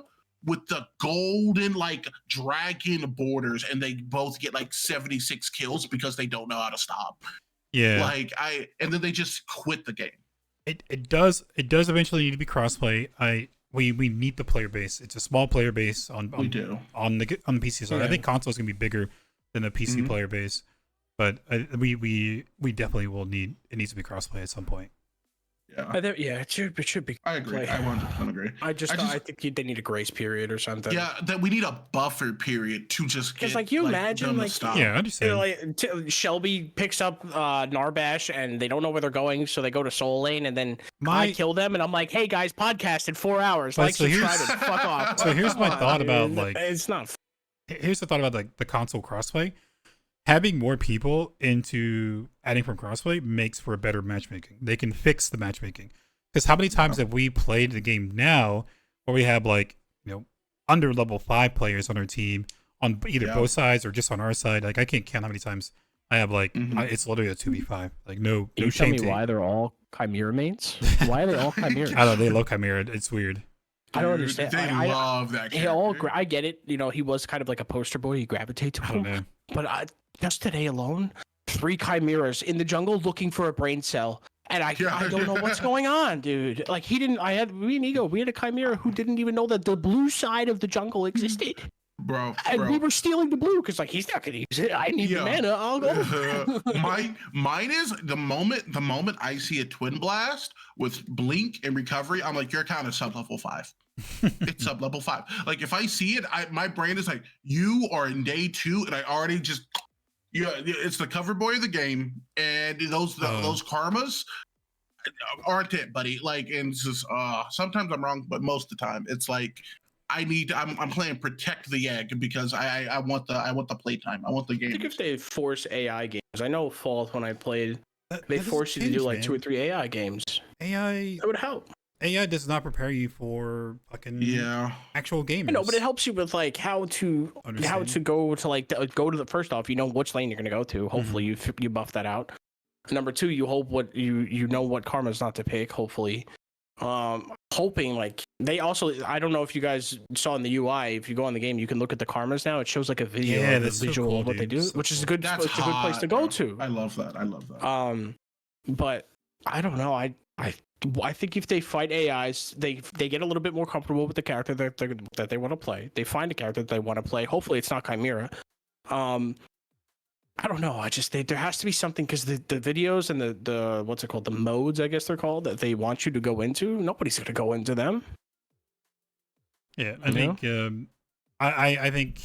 with the golden like dragon borders, and they both get like 76 kills because they don't know how to stop. Yeah. And then they just quit the game. It does eventually need to be crossplay. We need the player base. It's a small player base on the PC side. I think console is gonna be bigger than the PC player base, but we definitely will need it needs to be crossplay at some point. It should be. I agree. I 100% agree. I think they need a grace period or something. Yeah, that we need a buffer period to just get. Because like you imagine, like I understand. Like Shelby picks up Narbash and they don't know where they're going, so they go to Soul Lane, and then I kill them, and I'm like, hey guys, podcast in 4 hours. Like, subscribe and fuck off. So here's my thought about like it's not. Here's the thought about like the console crossplay. Having more people into adding from crossplay makes for a better matchmaking. They can fix the matchmaking. Because how many times have we played the game now where we have like, under level 5 players on our team on either both sides or just on our side? Like I can't count how many times I have like it's literally a 2v5. Like no Can you tell me team. why they're all Chimera mates? Why are they all Chimera? I don't know, they love Chimera. It's weird. I don't understand. They love that character. I get it. He was kind of like a poster boy. You gravitate to him. I don't know. But just today alone, 3 chimeras in the jungle looking for a brain cell. And I don't know what's going on, dude. Like me and Ego, we had a chimera who didn't even know that the blue side of the jungle existed. Bro. We were stealing the blue because he's not gonna use it. I need the mana. I'll go. Mine is the moment I see a twin blast with blink and recovery, I'm like, your account is sub level 5. It's sub level 5. Like if I see it, my brain is like, you are in day 2, and I already just it's the cover boy of the game, and those karmas aren't it, buddy. Like, and it's just sometimes I'm wrong, but most of the time it's like I'm playing protect the egg because I want the playtime. I want the game. I think if they force AI games, I know Fallout when I played, they forced you to do like 2 or 3 AI games. AI that would help. AI does not prepare you for fucking actual gamers. No, but it helps you with like how to go to the first off, which lane you're gonna go to. Hopefully you buff that out. Number 2, you hope you know what karmas not to pick. Hopefully, hoping like they also. I don't know if you guys saw in the UI. If you go on the game, you can look at the karmas now. It shows like a video, of the visual cool, of what they do, which is a good. It's a good place to go to. I love that. But I don't know. I think if they fight AIs, they get a little bit more comfortable with the character that they want to play. They find a character that they want to play. Hopefully, it's not Chimera. I don't know. There has to be something because the videos and the what's it called, the modes, I guess they're called, that they want you to go into. Nobody's gonna go into them. Yeah, I think I think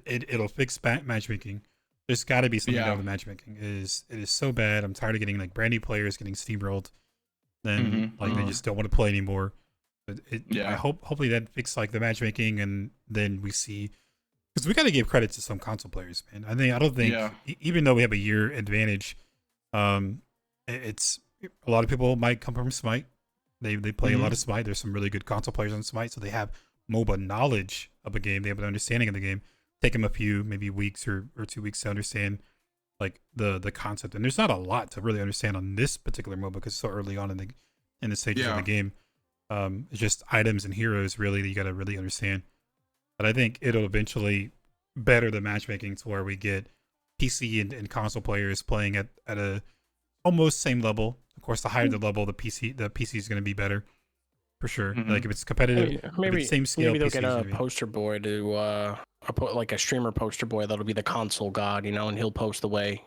it'll fix matchmaking. There's got to be something about the matchmaking. It is so bad. I'm tired of getting like brand new players getting steamrolled. Then they just don't want to play anymore. But I hopefully that fixes like the matchmaking, and then we see, because we got to give credit to some console players, man. I don't think even though we have a year advantage, it's a lot of people might come from Smite. They play a lot of Smite. There's some really good console players on Smite, so they have MOBA knowledge of a game. They have an understanding of the game. Take them a few maybe weeks or 2 weeks to understand like the concept, and there's not a lot to really understand on this particular MOBA because it's so early on in in the stages of the game. It's just items and heroes really that you got to really understand. But I think it'll eventually better the matchmaking to where we get PC and console players playing at a almost same level. Of course, the higher the level, the PC is going to be better for sure. Like if it's competitive, maybe same scale. Maybe they'll PC get a poster boy to like a streamer poster boy that'll be the console god, and he'll post the way.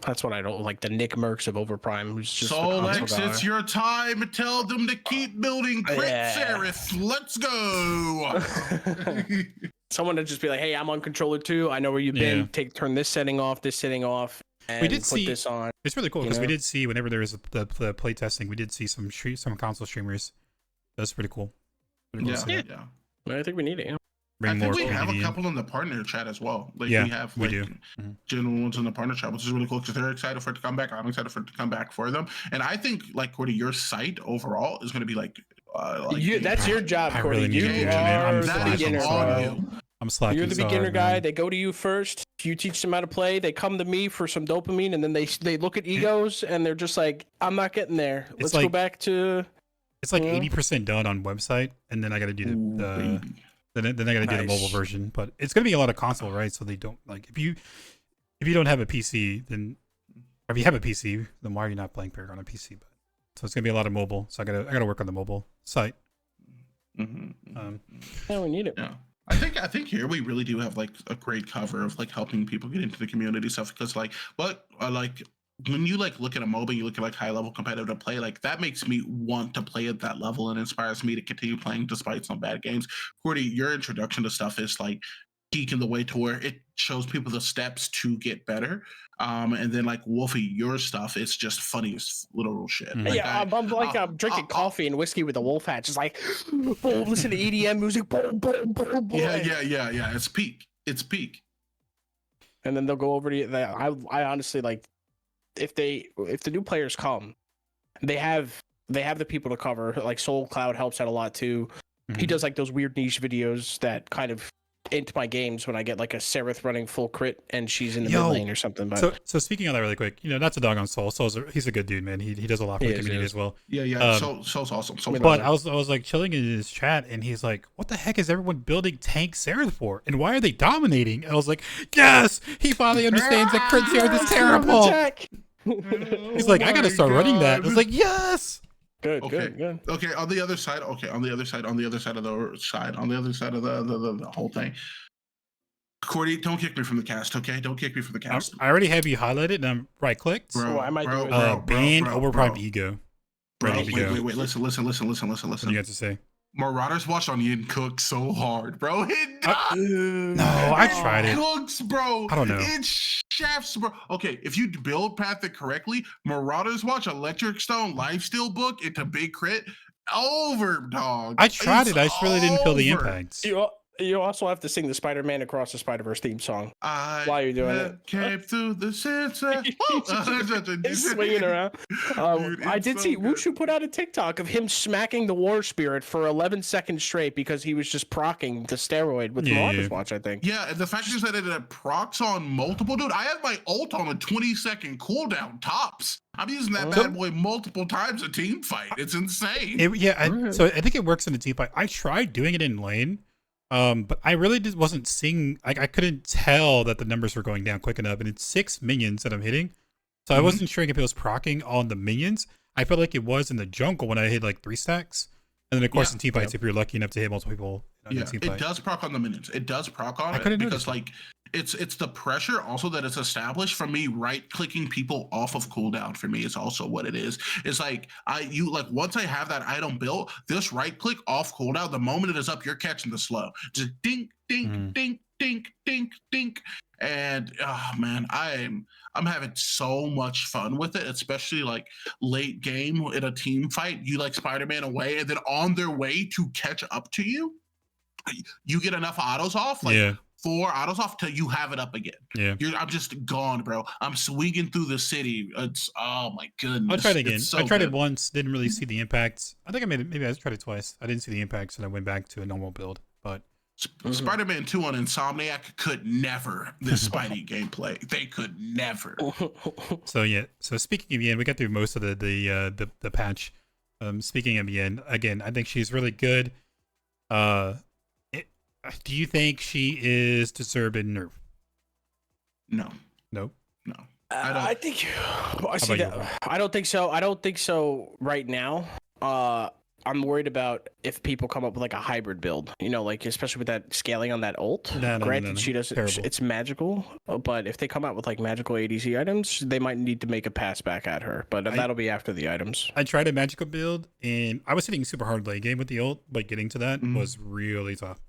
That's what I don't like. The Nick Mercs of Overprime, who's just Solex, it's your time. Tell them to keep building Crit Seraph. Let's go. Someone to just be like, hey, I'm on controller too. I know where you've been. Turn this setting off, and we did put see this on. It's really cool because we did see whenever there was the play testing, we did see some console streamers. That's pretty cool. Yeah. I think we need it. I think we have a couple in the partner chat as well. Like we have general ones in the partner chat, which is really cool because they're excited for it to come back. I'm excited for it to come back for them. And I think like Cordy, your site overall is going to be like that's your job, Cordy. Really you are the beginner, bro. I'm slacking. You're the beginner guy. They go to you first. You teach them how to play. They come to me for some dopamine, and then they look at egos, and they're just like, I'm not getting there. Let's go back to. It's like 80% done on website, and then I got to do then I got to do the mobile version. But it's gonna be a lot of console, right? So they don't like if you don't have a PC, then or if you have a PC, then why are you not playing Paragon on a PC? But so it's gonna be a lot of mobile. So I gotta work on the mobile site. Yeah, we need it. Yeah. I think here we really do have like a great cover of like helping people get into the community stuff because like when you like look at a MOBA, you look at like high level competitive play, like that makes me want to play at that level and inspires me to continue playing despite some bad games. Cordy, your introduction to stuff is like geek in the way to where it shows people the steps to get better. And then like Wolfie, your stuff is just funniest literal shit. Like, I'm drinking coffee and whiskey with a wolf hat, just like boom, listen to EDM music, boom, boom, boom, boom. Yeah. It's peak. And then they'll go over to I honestly like if the new players come, they have the people to cover. Like Soul Cloud helps out a lot too. He does like those weird niche videos that kind of into my games when I get like a Seraph running full crit and she's in the mid lane or something. But so speaking of that really quick, not to dog on Soul. He's a good dude, man. He does a lot for the community as well. Yeah. Soul's awesome. But I was like chilling in his chat and he's like, what the heck is everyone building tank Seraph for? And why are they dominating? And I was like, yes, he finally understands that crit Seraph is terrible. He's like, I gotta start running that. I was like, yes. Good. Okay, on the other side of the whole thing. Cordy, don't kick me from the cast, okay? Don't kick me from the cast. I already have you highlighted and I'm right clicked. Bro, I might do it. Ban Overprime Ego. Wait, listen. What do you have to say? Marauders watched on Yin cook so hard, bro. No, I tried it. Cooks, bro. I don't know. It's chefs, bro. Okay, if you build path it correctly, Marauders watch Electric Stone Lifesteal book into Big Crit over, dog. I tried it. I just really didn't feel the impacts. You also have to sing the Spider-Man Across the Spider-Verse theme song while you're doing it. Came through the sunset. He's swinging around. Dude, I did see Wushu put out a TikTok of him smacking the War Spirit for 11 seconds straight because he was just procking the steroid with Marauders Watch, I think. Yeah, and the fact is that it procs on multiple. Dude, I have my ult on a 20-second cooldown tops. I'm using that bad boy multiple times a team fight. It's insane. So I think it works in a team fight. I tried doing it in lane. But I really just wasn't seeing. I couldn't tell that the numbers were going down quick enough, and it's 6 minions that I'm hitting, so I wasn't sure if it was proccing on the minions. I felt like it was in the jungle when I hit like 3 stacks, and then of course in team fights, if you're lucky enough to hit multiple people, in a team fight. It does proc on the minions. It does proc on it because like it's the pressure also that it's established from me right clicking people off of cooldown. For me, is also what it is. It's like once I have that item built, this right click off cooldown, the moment it is up, you're catching the slow. Just dink, dink, dink, dink, dink, dink. And oh man, I'm having so much fun with it, especially like late game in a team fight. You like Spider-Man away, and then on their way to catch up to you, you get enough autos off, 4 autos off till you have it up again. I'm just gone, bro. I'm swinging through the city. It's oh my goodness. I'll try it again. I tried it once, didn't really see the impacts. I think I maybe I tried it twice. I didn't see the impacts, and I went back to a normal build. But Spider-Man 2 on Insomniac could never this Spidey gameplay. They could never. So speaking of the end, we got through most of the patch. Speaking of Yin, again, I think she's really good. Uh, it, do you think she is deserved in nerf? No, Nope. no. I don't. I think I see about you, that. Will? I don't think so. I don't think so right now. I'm worried about if people come up with like a hybrid build, like especially with that scaling on that ult. No. Granted, she doesn't. Terrible. It's magical, but if they come out with like magical ADC items, they might need to make a pass back at her. But that'll be after the items. I tried a magical build, and I was hitting super hard late game with the ult, but getting to that Mhm. was really tough.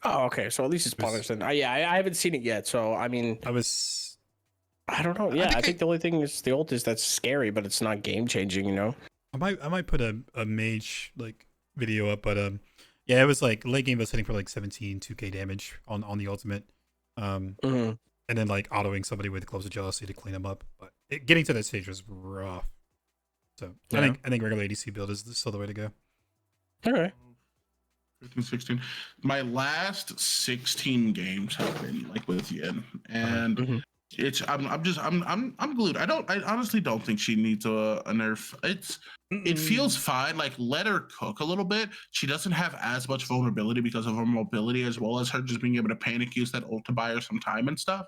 Oh, okay. So at least it's punished then. Yeah, I haven't seen it yet. So I mean, I don't know. Yeah, I think the only thing is the ult is that's scary, but it's not game changing. I might put a mage like video up, but yeah, it was like late game I was hitting for like 17 2k damage on the ultimate, and then like autoing somebody with close to jealousy to clean them up, but getting to that stage was rough. So Yeah. I think regular ADC build is still the way to go. Okay. 15, 16. My last 16 games have been like with Yin, and it's I'm glued. I honestly don't think she needs a nerf. It feels fine. Like, let her cook a little bit. She doesn't have as much vulnerability because of her mobility, as well as her just being able to panic use that ult to buy her some time and stuff.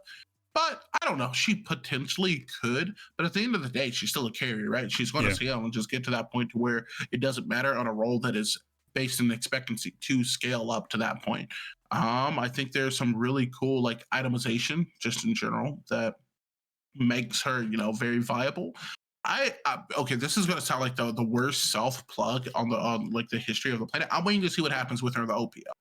But I don't know. She potentially could, but at the end of the day, she's still a carry, right? She's going to scale and just get to that point to where it doesn't matter on a role that is based in expectancy to scale up to that point. I think there's some really cool like itemization just in general that makes her, very viable. Okay, this is gonna sound like the worst self plug on like the history of the planet. I'm waiting to see what happens with her in the OPL,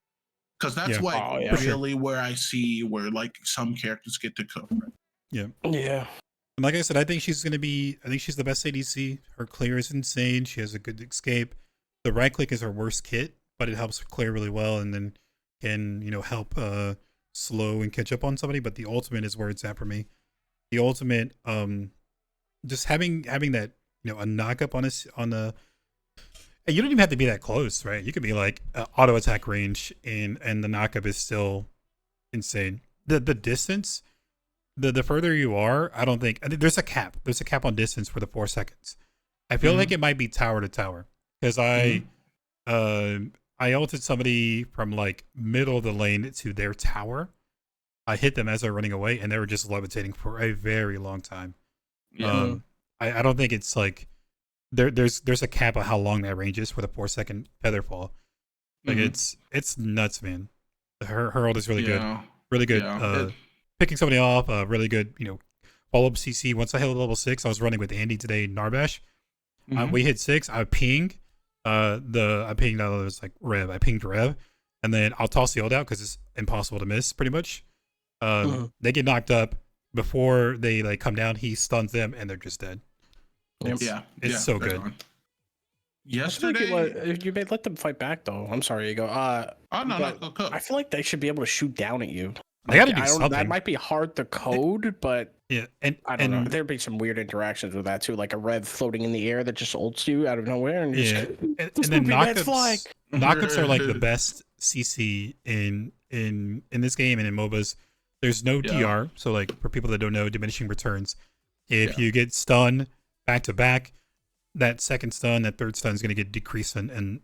because that's really where I see where like some characters get to cook. Right? Yeah. Yeah. And like I said, I think she's the best ADC. Her clear is insane. She has a good escape. The right click is her worst kit, but it helps her clear really well, and then can help slow and catch up on somebody. But the ultimate is where it's at for me. The ultimate, just having that a knockup on the. And you don't even have to be that close, right? You could be like auto attack range, and the knockup is still insane. The distance, the further you are, I think there's a cap. There's a cap on distance for the 4 seconds. I feel like it might be tower to tower, because I ulted somebody from like middle of the lane to their tower. I hit them as they're running away, and they were just levitating for a very long time. Yeah. I don't think it's like there's a cap on how long that range is for the 4 second feather fall. Like it's nuts, man. Her ult is really good, really good. Picking somebody off, really good. Follow up CC. Once I hit level 6, I was running with Andy today, Narbash. We hit 6. I pinged. I pinged. It was like Rev. I pinged Rev, and then I'll toss the ult out because it's impossible to miss, pretty much. They get knocked up before they like come down. He stuns them, and they're just dead. It's so good. Yesterday, you may let them fight back though. I'm sorry, Ego. No. I feel like they should be able to shoot down at you. They got to do something. That might be hard to code, but and I don't know. There'd be some weird interactions with that too, like a Rev floating in the air that just ults you out of nowhere, and and then knockups are like the best CC in this game and in MOBAs. There's no DR, so like for people that don't know, diminishing returns. If you get stunned back to back, that second stun, that third stun is going to get decreased on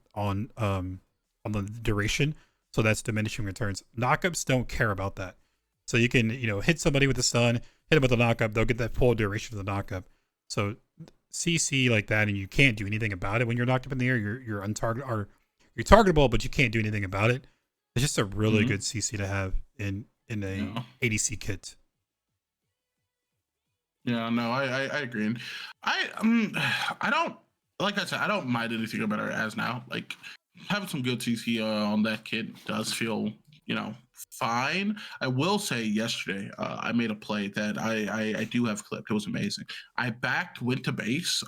the duration. So that's diminishing returns. Knockups don't care about that. So you can hit somebody with a stun, hit them with a knockup, they'll get that full duration of the knockup. So CC like that, and you can't do anything about it when you're knocked up in the air. You're untarget or you're targetable, but you can't do anything about it. It's just a really good CC to have in a ADC kit. Yeah, no, I agree. And I don't, like I said, I don't mind anything about her as now. Like, having some good CC on that kid does feel, fine. I will say yesterday, I made a play that I do have clipped. It was amazing. I went to base,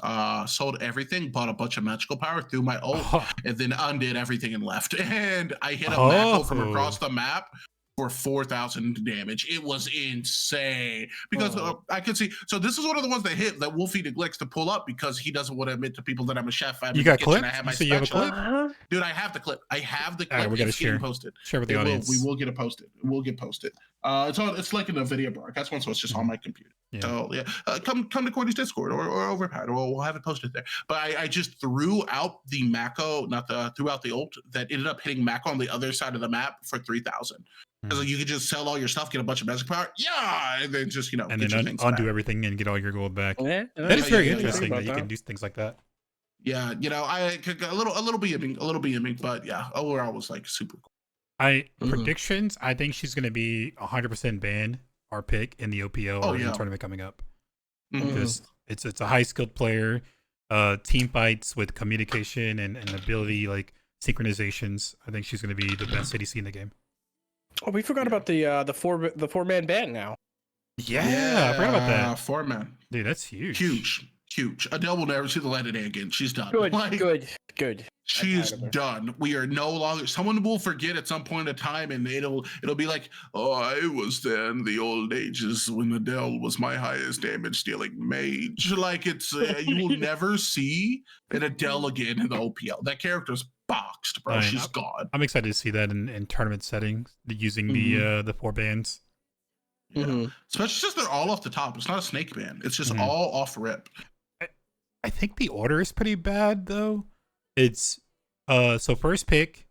sold everything, bought a bunch of magical power, threw my ult, and then undid everything and left. And I hit a macro from across the map for 4,000 damage. It was insane because I could see. So this is one of the ones that Wolfie neglects to pull up because he doesn't want to admit to people that I'm a chef. You got clip? So you have a clip? Dude, I have the clip. I have the clip. Right, we got to share. Posted. Share with the audience. We will get it posted. We'll get posted. It's like in a video broadcast one, so it's just on my computer. Yeah. So yeah, come to Cordy's Discord or Overpad, or we'll have it posted there. But I just threw out the Mako, throughout the ult that ended up hitting Mako on the other side of the map for 3,000. Because you could just sell all your stuff, get a bunch of magic power, and then just and then undo everything and get all your gold back. Yeah, that is very interesting that that you can do things like that. Yeah, I could a little BMing, but yeah, overall was like super cool. Predictions. I think she's gonna be 100% banned. Our pick in the OPL in the tournament coming up. Because it's a high skilled player. Team fights with communication and ability, like synchronizations. I think she's gonna be the best ADC in the game. Oh, we forgot about the 4-man ban now. Yeah, I forgot about that. 4-man. Dude, that's huge. Huge. Adele will never see the light of day again. She's done. Good. She's done. We are no longer. Someone will forget at some point in time, and it'll be like, oh, I was there in the old ages when Adele was my highest damage dealing mage. Like it's you will never see an Adele again in the OPL. That character's boxed, bro. She's gone. I'm excited to see that in tournament settings using the 4 bans. Yeah. Especially since they're all off the top. It's not a snake ban. It's just all off rip. I think the order is pretty bad though. It's so the first pick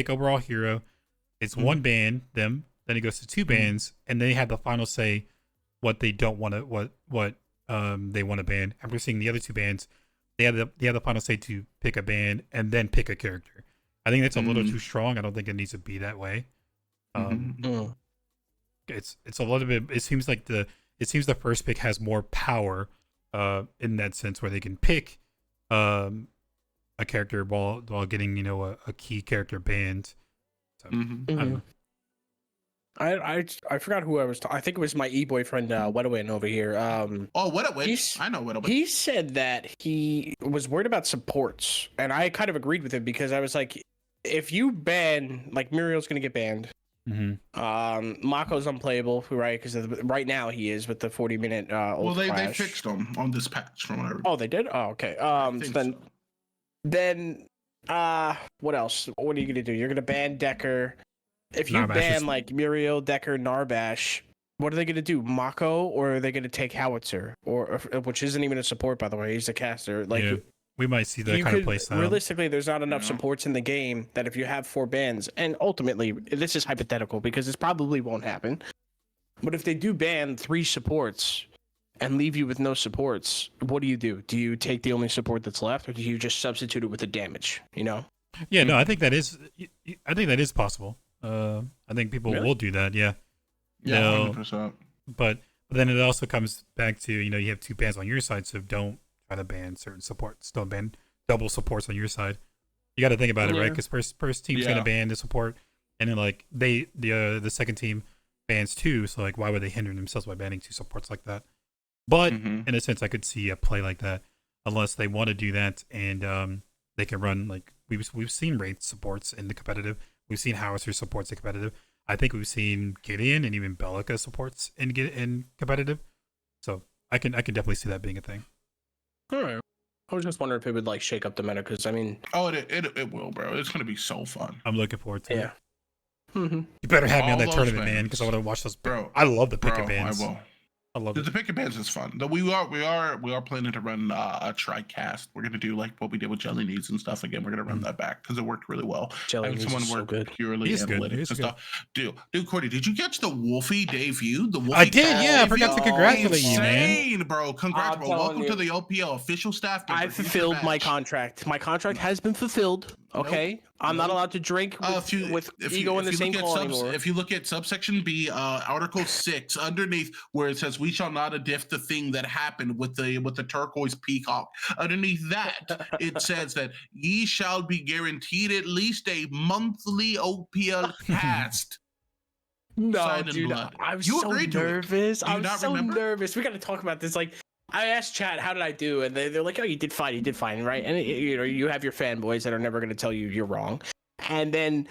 overall hero, it's 1 ban them, then it goes to 2 bans, and they have the final say what they don't want to what they want to ban. After seeing the other 2 bans, they have the final say to pick a ban and then pick a character. I think that's a little too strong. I don't think it needs to be that way. It's a little bit. It seems the first pick has more power in that sense, where they can pick a character while getting a key character banned. So, I forgot who I was. I think it was my boyfriend Wedawin over here. Wedawin. I know Wedawin. He said that he was worried about supports, and I kind of agreed with him because I was like, if you ban, like Muriel's gonna get banned. Mako's unplayable, right? Because right now he is with the 40-minute. Well, they fixed him on this patch from whatever. Oh, they did. Oh, okay. Then what else? What are you gonna do? You're gonna ban Decker. If you ban like Muriel, Decker, Narbash, what are they gonna do? Mako, or are they gonna take Howitzer, or which isn't even a support, by the way? He's a caster. Like we might see that kind of play style. Realistically, there's not enough supports in the game that if you have 4 bans, and ultimately, this is hypothetical because this probably won't happen. But if they do ban 3 supports and leave you with no supports, what do? Do you take the only support that's left, or do you just substitute it with the damage? Yeah, no, I think that is possible. I think people will do that. Yeah. Yeah, 100%. But then it also comes back to you have 2 bans on your side, so don't try to ban certain supports. Don't ban double supports on your side. You got to think about it, right? Because first team's gonna ban the support, and then like the second team bans 2. So like, why would they hinder themselves by banning 2 supports like that? But in a sense, I could see a play like that, unless they want to do that and they can run like we've seen Wraith supports in the competitive. We've seen Howitzer supports in competitive. I think we've seen Gideon and even Bellica supports in competitive. So I can definitely see that being a thing. All right. I was just wondering if it would like shake up the meta, because I mean, it will, bro. It's gonna be so fun. I'm looking forward to it. You better have me on that tournament, man, because I want to watch those. Bro, I love the pick and bans. I will. I love it. The pick and bans is fun. Though we are planning to run a tri-cast. We're gonna do like what we did with Jelly Needs and stuff again. We're gonna run that back because it worked really well. Jelly Needs is so good. Purely analytics and stuff. Dude, Cordy, did you catch the Wolfie debut? I did. Yeah, I forgot to congratulate you, man. Insane, bro. Congrats, bro. Welcome to the OPL official staff member. I fulfilled my contract. My contract has been fulfilled. Okay. Nope. I'm not allowed to drink with Ego in the same call anymore. If you look at subsection B, Article 6, underneath where it says, "We shall not addift the thing that happened with the turquoise peacock." Underneath that, it says that ye shall be guaranteed at least a monthly OPL cast. No, dude, I was so nervous. I was so nervous. We got to talk about this. Like, I asked chat, how did I do? And they're like, oh, you did fine, right? And you have your fanboys that are never going to tell you you're wrong. And then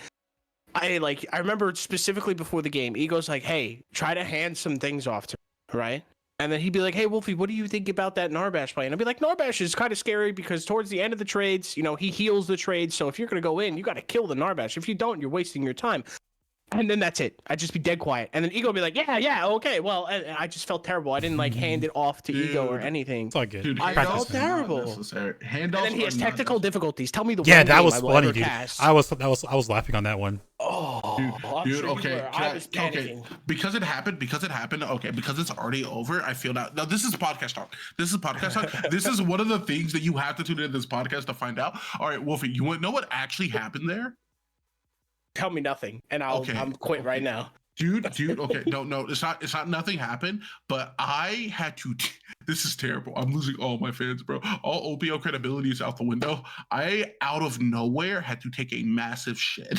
I remember specifically before the game, Ego's like, hey, try to hand some things off to me, right? And then he'd be like, hey, Wolfie, what do you think about that Narbash play? And I'd be like, Narbash is kind of scary because towards the end of the trades, he heals the trades. So if you're going to go in, you got to kill the Narbash. If you don't, you're wasting your time. And then that's it. I'd just be dead quiet. And then Ego would be like, yeah, okay. Well, and I just felt terrible. I didn't like hand it off to Ego or anything. It's all good. Dude, I Practice, felt man. terrible. And then he has technical difficulties. Tell me the Yeah, one that game was I will funny, ever dude. cast. I was laughing on that one. Oh, I'm Dude, sure you okay, were. I was panicking. because it happened, okay, because it's already over, I feel now this is podcast talk. This is one of the things that you have to tune into this podcast to find out. All right, Wolfie, you want to know what actually happened there? Tell me nothing, and I'm quit right now. Dude, okay, no, it's not nothing happened, but I had to, this is terrible. I'm losing all my fans, bro. All OPL credibility is out the window. I, out of nowhere, had to take a massive shit.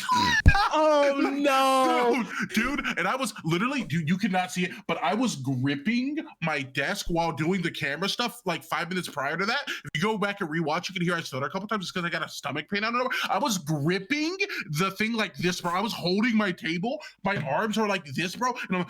Oh, no. Dude, and I was literally, dude, you could not see it, but I was gripping my desk while doing the camera stuff like 5 minutes prior to that. If you go back and rewatch, you can hear I stutter a couple times because I got a stomach pain. I don't know. I was gripping the thing like this, bro. I was holding my table. My arms are like this, bro, and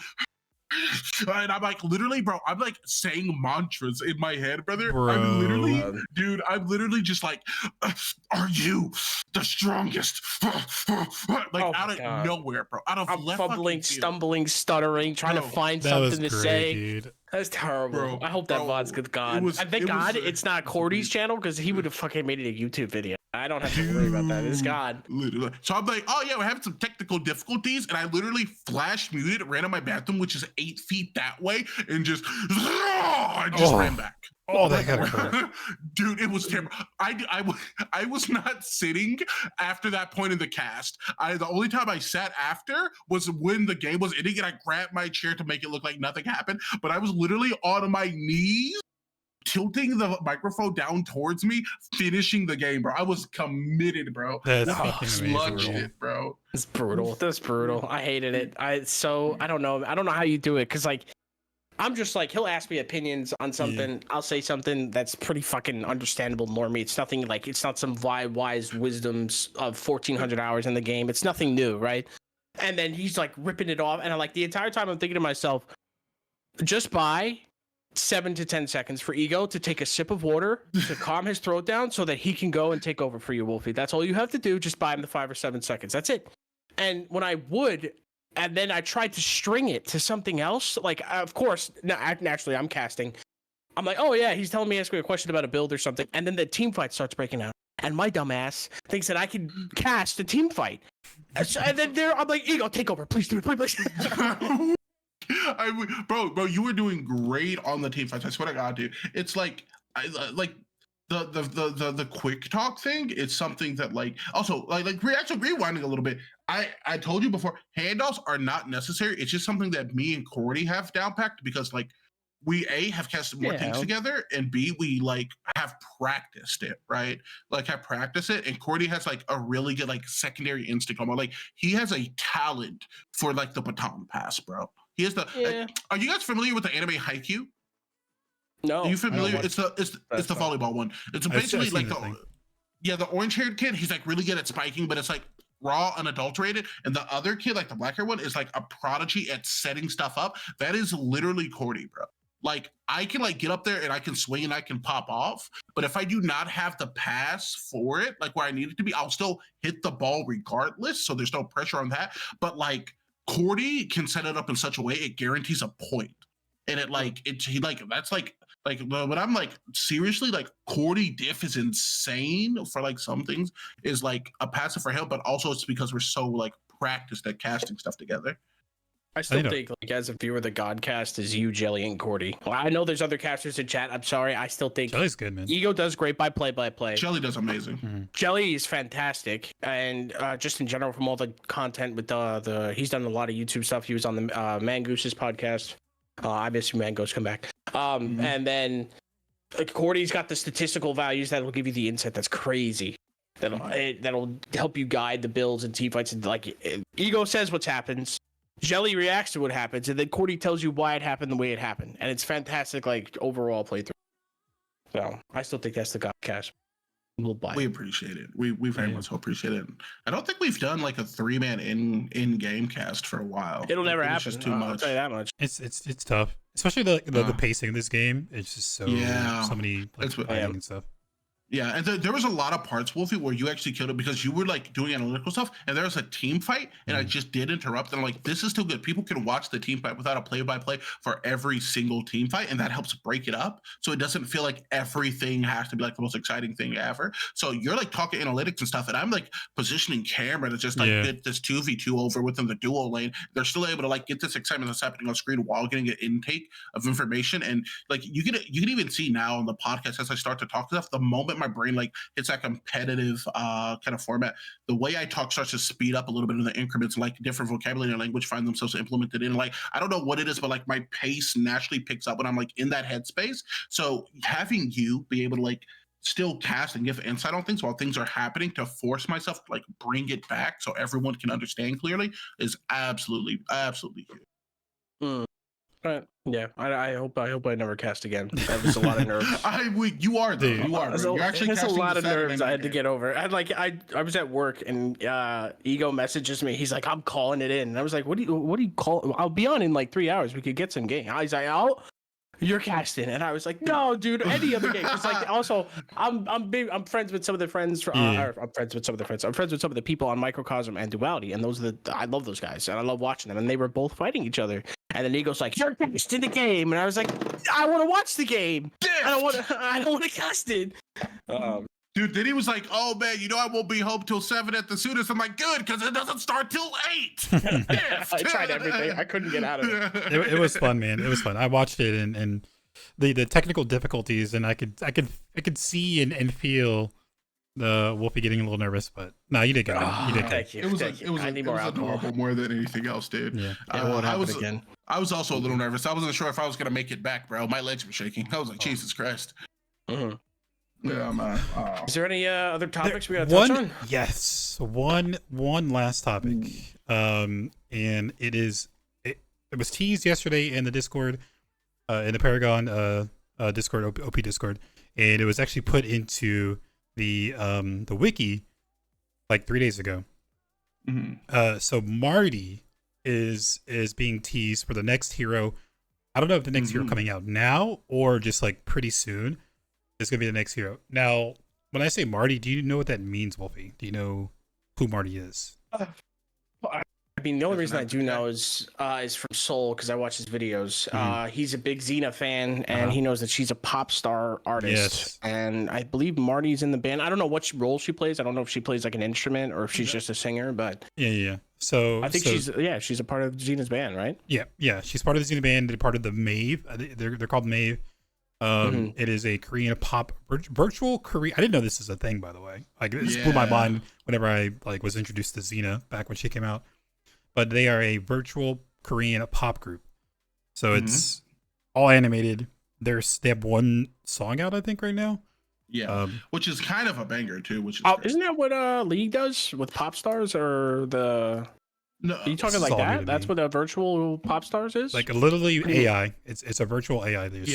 I'm like literally, bro, I'm like saying mantras in my head, brother. Bro. I'm literally just like, are you the strongest? Like out of nowhere, bro. Out of I'm left fumbling, stumbling, stuttering, trying to find That was something to great, say. dude. That's terrible. Bro, I hope that VOD's gone. And thank God it's not Cordy's channel because he would have fucking made it a YouTube video. I don't have to worry about that. It's gone. Literally. So I'm like, oh yeah, we're having some technical difficulties, and I literally flash muted, ran in my bathroom, which is 8 feet that way, and just ran back. Oh, that gotta hurt. Dude, it was terrible. I was not sitting after that point in the cast. The only time I sat after was when the game was ending, and I grabbed my chair to make it look like nothing happened. But I was literally on my knees, tilting the microphone down towards me, finishing the game, bro. I was committed, bro. That's fucking Sludged amazing, it, bro. It's brutal. That's brutal. I hated it. I don't know. I don't know how you do it because like I'm just like he'll ask me opinions on something. Yeah. I'll say something that's pretty fucking understandable, normie. It's nothing like it's not some wise wisdoms of 1,400 hours in the game. It's nothing new, right? And then he's like ripping it off, and I'm like the entire time I'm thinking to myself, just buy 7 to 10 seconds for Ego to take a sip of water to calm his throat down so that he can go and take over for you, Wolfie. That's all you have to do. Just buy him the 5 or 7 seconds. That's it. And when I would, and then I tried to string it to something else, like, of course, naturally, I'm casting. I'm like, oh, yeah, he's telling me, ask me a question about a build or something. And then the team fight starts breaking out. And my dumbass thinks that I can cast a team fight. And then I'm like, Ego, take over. Please do it. Please. Bro, you were doing great on the team fights. I swear to God, dude. It's like, the quick talk thing. It's something that also rewinding a little bit. I told you before, handoffs are not necessary. It's just something that me and Cordy have down packed because we have casted more things together, and B, we have practiced it, right? Have practiced it, and Cordy has a really good secondary instinct on he has a talent for the baton pass, bro. He has the. Are you guys familiar with the anime Haikyuu? No. Are you familiar? It's the volleyball one. It's basically the orange haired kid. He's really good at spiking, but it's raw, unadulterated. And the other kid, the black hair one, is a prodigy at setting stuff up. That is literally Cordy, bro. I can get up there and I can swing and I can pop off. But if I do not have the pass for it, where I need it to be, I'll still hit the ball regardless. So there's no pressure on that. But Cordy can set it up in such a way it guarantees a point. And that's when I'm seriously Cordy diff is insane for some things is a passive for him, but also it's because we're so practiced at casting stuff together. I still think as a viewer, the Godcast is you, Jelly, and Cordy. Well, I know there's other casters in chat. I'm sorry. I still think Jelly's good, man. Ego does great by play. Jelly does amazing. Mm-hmm. Jelly is fantastic, and just in general from all the content with he's done a lot of YouTube stuff. He was on the Mangoose's podcast. I miss you, Mangoose. Come back. And then Cordy's got the statistical values that'll give you the insight that's crazy. That'll help you guide the builds and team fights. And Ego says what happens. Jelly reacts to what happens, and then Cordy tells you why it happened the way it happened, and it's fantastic, overall playthrough. So I still think that's the Godcast. We'll buy. We appreciate it. We very much appreciate it. I don't think we've done a 3-man in game cast for a while. It'll never happen. It's just too much. I'll tell you that much. It's tough, especially the pacing of this game. It's just so many and stuff. Yeah, and there was a lot of parts, Wolfie, where you actually killed it because you were like doing analytical stuff, and there was a team fight, and I just did interrupt. And I'm like, this is still good. People can watch the team fight without a play-by-play for every single team fight, and that helps break it up, so it doesn't feel like everything has to be like the most exciting thing ever. So you're like talking analytics and stuff, and I'm like positioning camera to just like get this 2v2 over within the duo lane. They're still able to like get this excitement that's happening on screen while getting an intake of information, and like you can even see now on the podcast as I start to talk stuff, the moment my brain like hits that competitive kind of format, the way I talk starts to speed up a little bit in the increments, like different vocabulary and language find themselves implemented in. Like I don't know what it is, but like my pace naturally picks up when I'm like in that headspace. So having you be able to like still cast and give insight on things while things are happening to force myself to like bring it back so everyone can understand clearly is absolutely huge. Yeah, I hope I never cast again. That was a lot of nerves. You are though. You are. So, You're actually there's a lot of nerves I had to game. get over. I was at work and Ego messages me. He's like, I'm calling it in. And I was like, what do you call? I'll be on in like 3 hours. We could get some game. He's like, oh, you're casting, and I was like, no, dude, any other game. It's like also I'm friends with some of the friends. I'm friends with some of the friends. I'm friends with some of the people on Microcosm and Duality, and those are I love those guys, and I love watching them. And they were both fighting each other. And then Ego's like, you're cast in the game, and I was like, I want to watch the game. I don't want to cast it. Dude, then he was like, oh man, I won't be home till 7 at the soonest. I'm like, good, because it doesn't start till 8. I tried everything. I couldn't get out of it. It was fun, man. It was fun. I watched it and the technical difficulties, and I could see and feel the Wolfie getting a little nervous, but no, you did good. You did good. Thank you. It was adorable more than anything else, dude. Yeah. I was also a little nervous. I wasn't sure if I was gonna make it back, bro. My legs were shaking. I was like, Jesus Christ. Mm-hmm. Yeah, man. Is there any other topics we gotta touch on? Yes, one last topic. And it was teased yesterday in the Discord, in the Paragon Discord, OP Discord, and it was actually put into the wiki like 3 days ago. So Marty is being teased for the next hero. I don't know if the next hero coming out now or just like pretty soon is gonna be the next hero. Now, when I say Marty, do you know what that means, Wolfie? Do you know who Marty is? I mean, the only reason I do know is from Soul, because I watch his videos. He's a big Xena fan, and he knows that she's a pop star artist. Yes. And I believe Marty's in the band. I don't know what role she plays. I don't know if she plays like an instrument or if she's just a singer, but Yeah. So I think she's a part of Xena's band, right? Yeah. She's part of the Xena band. They're part of the Mave. They're called Mave. It is a Korean pop virtual Korean. I didn't know this is a thing, by the way. Like this blew my mind whenever I like was introduced to Xena back when she came out. But they are a virtual Korean pop group, so it's all animated. They have one song out, I think, right now. Yeah, which is kind of a banger too. Which is isn't that what League does with pop stars or the? No, are you talking like that? That's what a virtual pop stars is. Like literally AI. It's a virtual AI. There's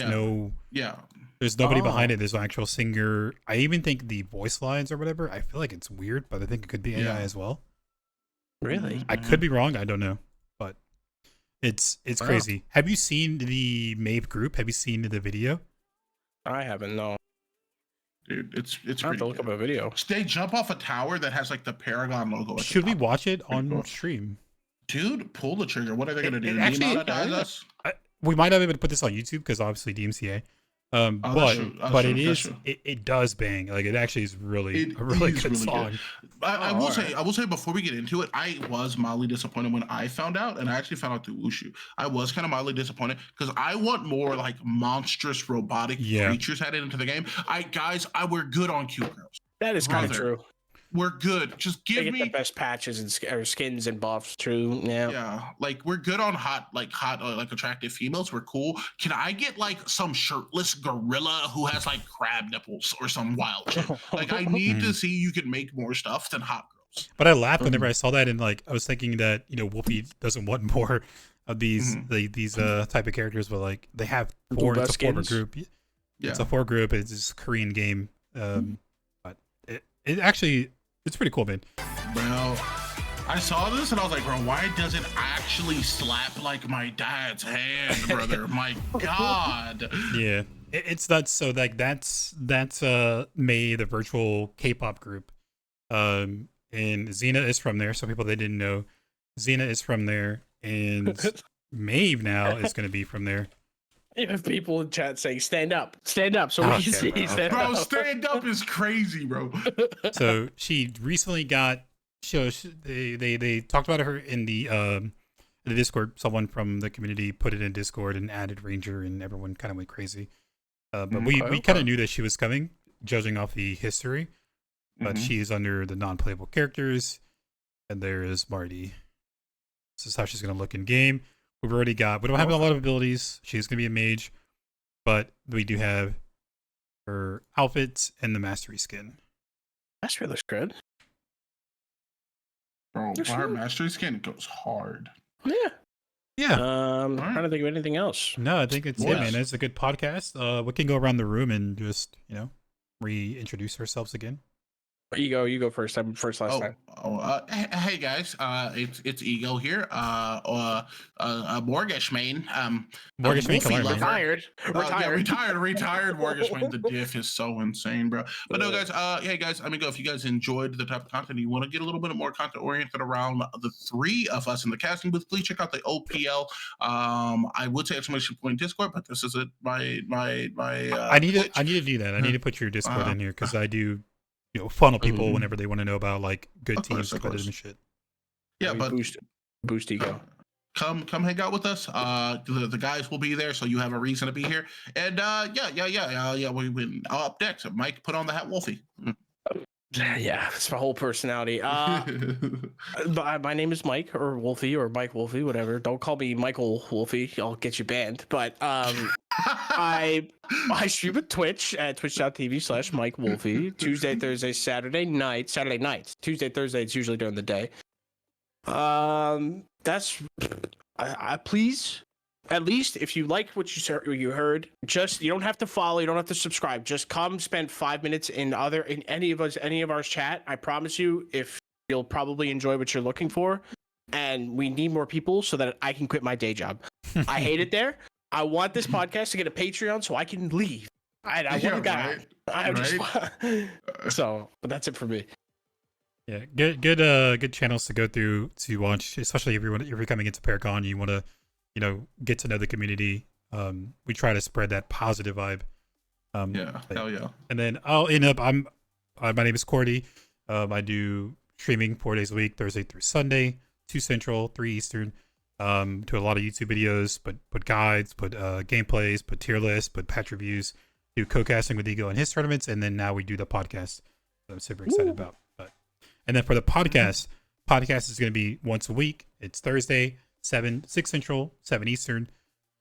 there's nobody behind it. There's no actual singer. I even think the voice lines or whatever. I feel like it's weird, but I think it could be AI as well. Really? I could be wrong. I don't know, but it's crazy. Have you seen the Mave group? Have you seen the video? I haven't. No. Dude, it's I have to look up a video. They jump off a tower that has like the Paragon logo. Should we watch it on stream? Dude, pull the trigger. What are they gonna do? We might not be able to put this on YouTube because obviously DMCA. But it does bang. Like it actually is really good song. Good. I will say before we get into it, I was mildly disappointed when I found out, and I actually found out through Wushu. I was kind of mildly disappointed because I want more like monstrous robotic creatures added into the game. We're good on cute girls. That is kind of true. We're good. Just give me the best patches and skins and buffs. True. Yeah. Like we're good on hot, attractive females. We're cool. Can I get like some shirtless gorilla who has like crab nipples or some wild shit? Like I need to see you can make more stuff than hot girls. But I laughed whenever I saw that, and like I was thinking that Wolfie doesn't want more of these type of characters, but like they have four. It's a four group. Yeah. It's a 4 group. It's this Korean game. But it actually. It's pretty cool, man. Bro, I saw this and I was like, bro, why does it actually slap like my dad's hand, brother? My God. Yeah. It's nuts. So like that's May, the virtual K-pop group. And Xena is from there. Some people they didn't know. Xena is from there, and Maeve now is going to be from there. You have people in chat saying "stand up, so we can see." Bro. Stand Bro, up. stand up is crazy, bro. So she recently got. They talked about her in the Discord. Someone from the community put it in Discord and added Ranger, and everyone kind of went crazy. But we kind of knew that she was coming, judging off the history. But she's under the non-playable characters, and there is Marty. This is how she's going to look in game. We don't have a lot of abilities. She's going to be a mage, but we do have her outfits and the mastery skin. Mastery looks good. Bro, our mastery skin goes hard. Yeah. I'm trying to think of anything else. No, I think it's it, man. It's a good podcast. We can go around the room and just, reintroduce ourselves again. You go first. I'm first last time. Hey guys, it's Ego here. Mortgage main. Mortgage main, retired. Retired. Mortgage main. The diff is so insane, bro. But no, guys. Hey guys, Amigo, if you guys enjoyed the type of content, you want to get a little bit more content oriented around the three of us in the casting booth, please check out the OPL. I would say exclamation point Discord, but this is my. I need to do that. I need to put your Discord in here because I do. Funnel people whenever they want to know about like good teams, competitive and shit. Yeah, but boost ego. Come hang out with us. The guys will be there, so you have a reason to be here. And yeah. We up next, Mike, put on the hat, Wolfie. Yeah, it's my whole personality. My name is Mike or Wolfie or Mike Wolfie, whatever. Don't call me Michael Wolfie. I'll get you banned. But I stream at Twitch at twitch.tv/Mike Wolfie. Tuesday, Thursday, Saturday nights. Tuesday, Thursday, it's usually during the day. That's please. At least if you liked what you heard, you don't have to follow, you don't have to subscribe. Just come spend 5 minutes in any of our chat. I promise you, if you'll probably enjoy what you're looking for. And we need more people so that I can quit my day job. I hate it there. I want this podcast to get a Patreon so I can leave. I want a guy. But that's it for me. Yeah, good channels to go through to watch, especially if you're coming into Paragon, you want to. Get to know the community. We try to spread that positive vibe. Hell yeah. And then I'll end up. My name is Cordy. I do streaming 4 days a week, Thursday through Sunday, 2 Central, 3 Eastern. Do a lot of YouTube videos, put guides, put gameplays, put tier lists, put patch reviews. Do co-casting with Ego in his tournaments, and then now we do the podcast that I'm super excited about. And then for the podcast is going to be once a week. It's Thursday. 6 Central, 7 Eastern,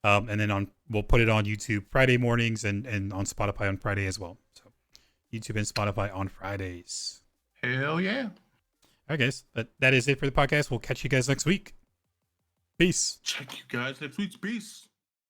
and then we'll put it on YouTube Friday mornings and on Spotify on Friday as well. So YouTube and Spotify on Fridays. Hell yeah! All right, guys, that is it for the podcast. We'll catch you guys next week. Peace. Check you guys next week. Peace.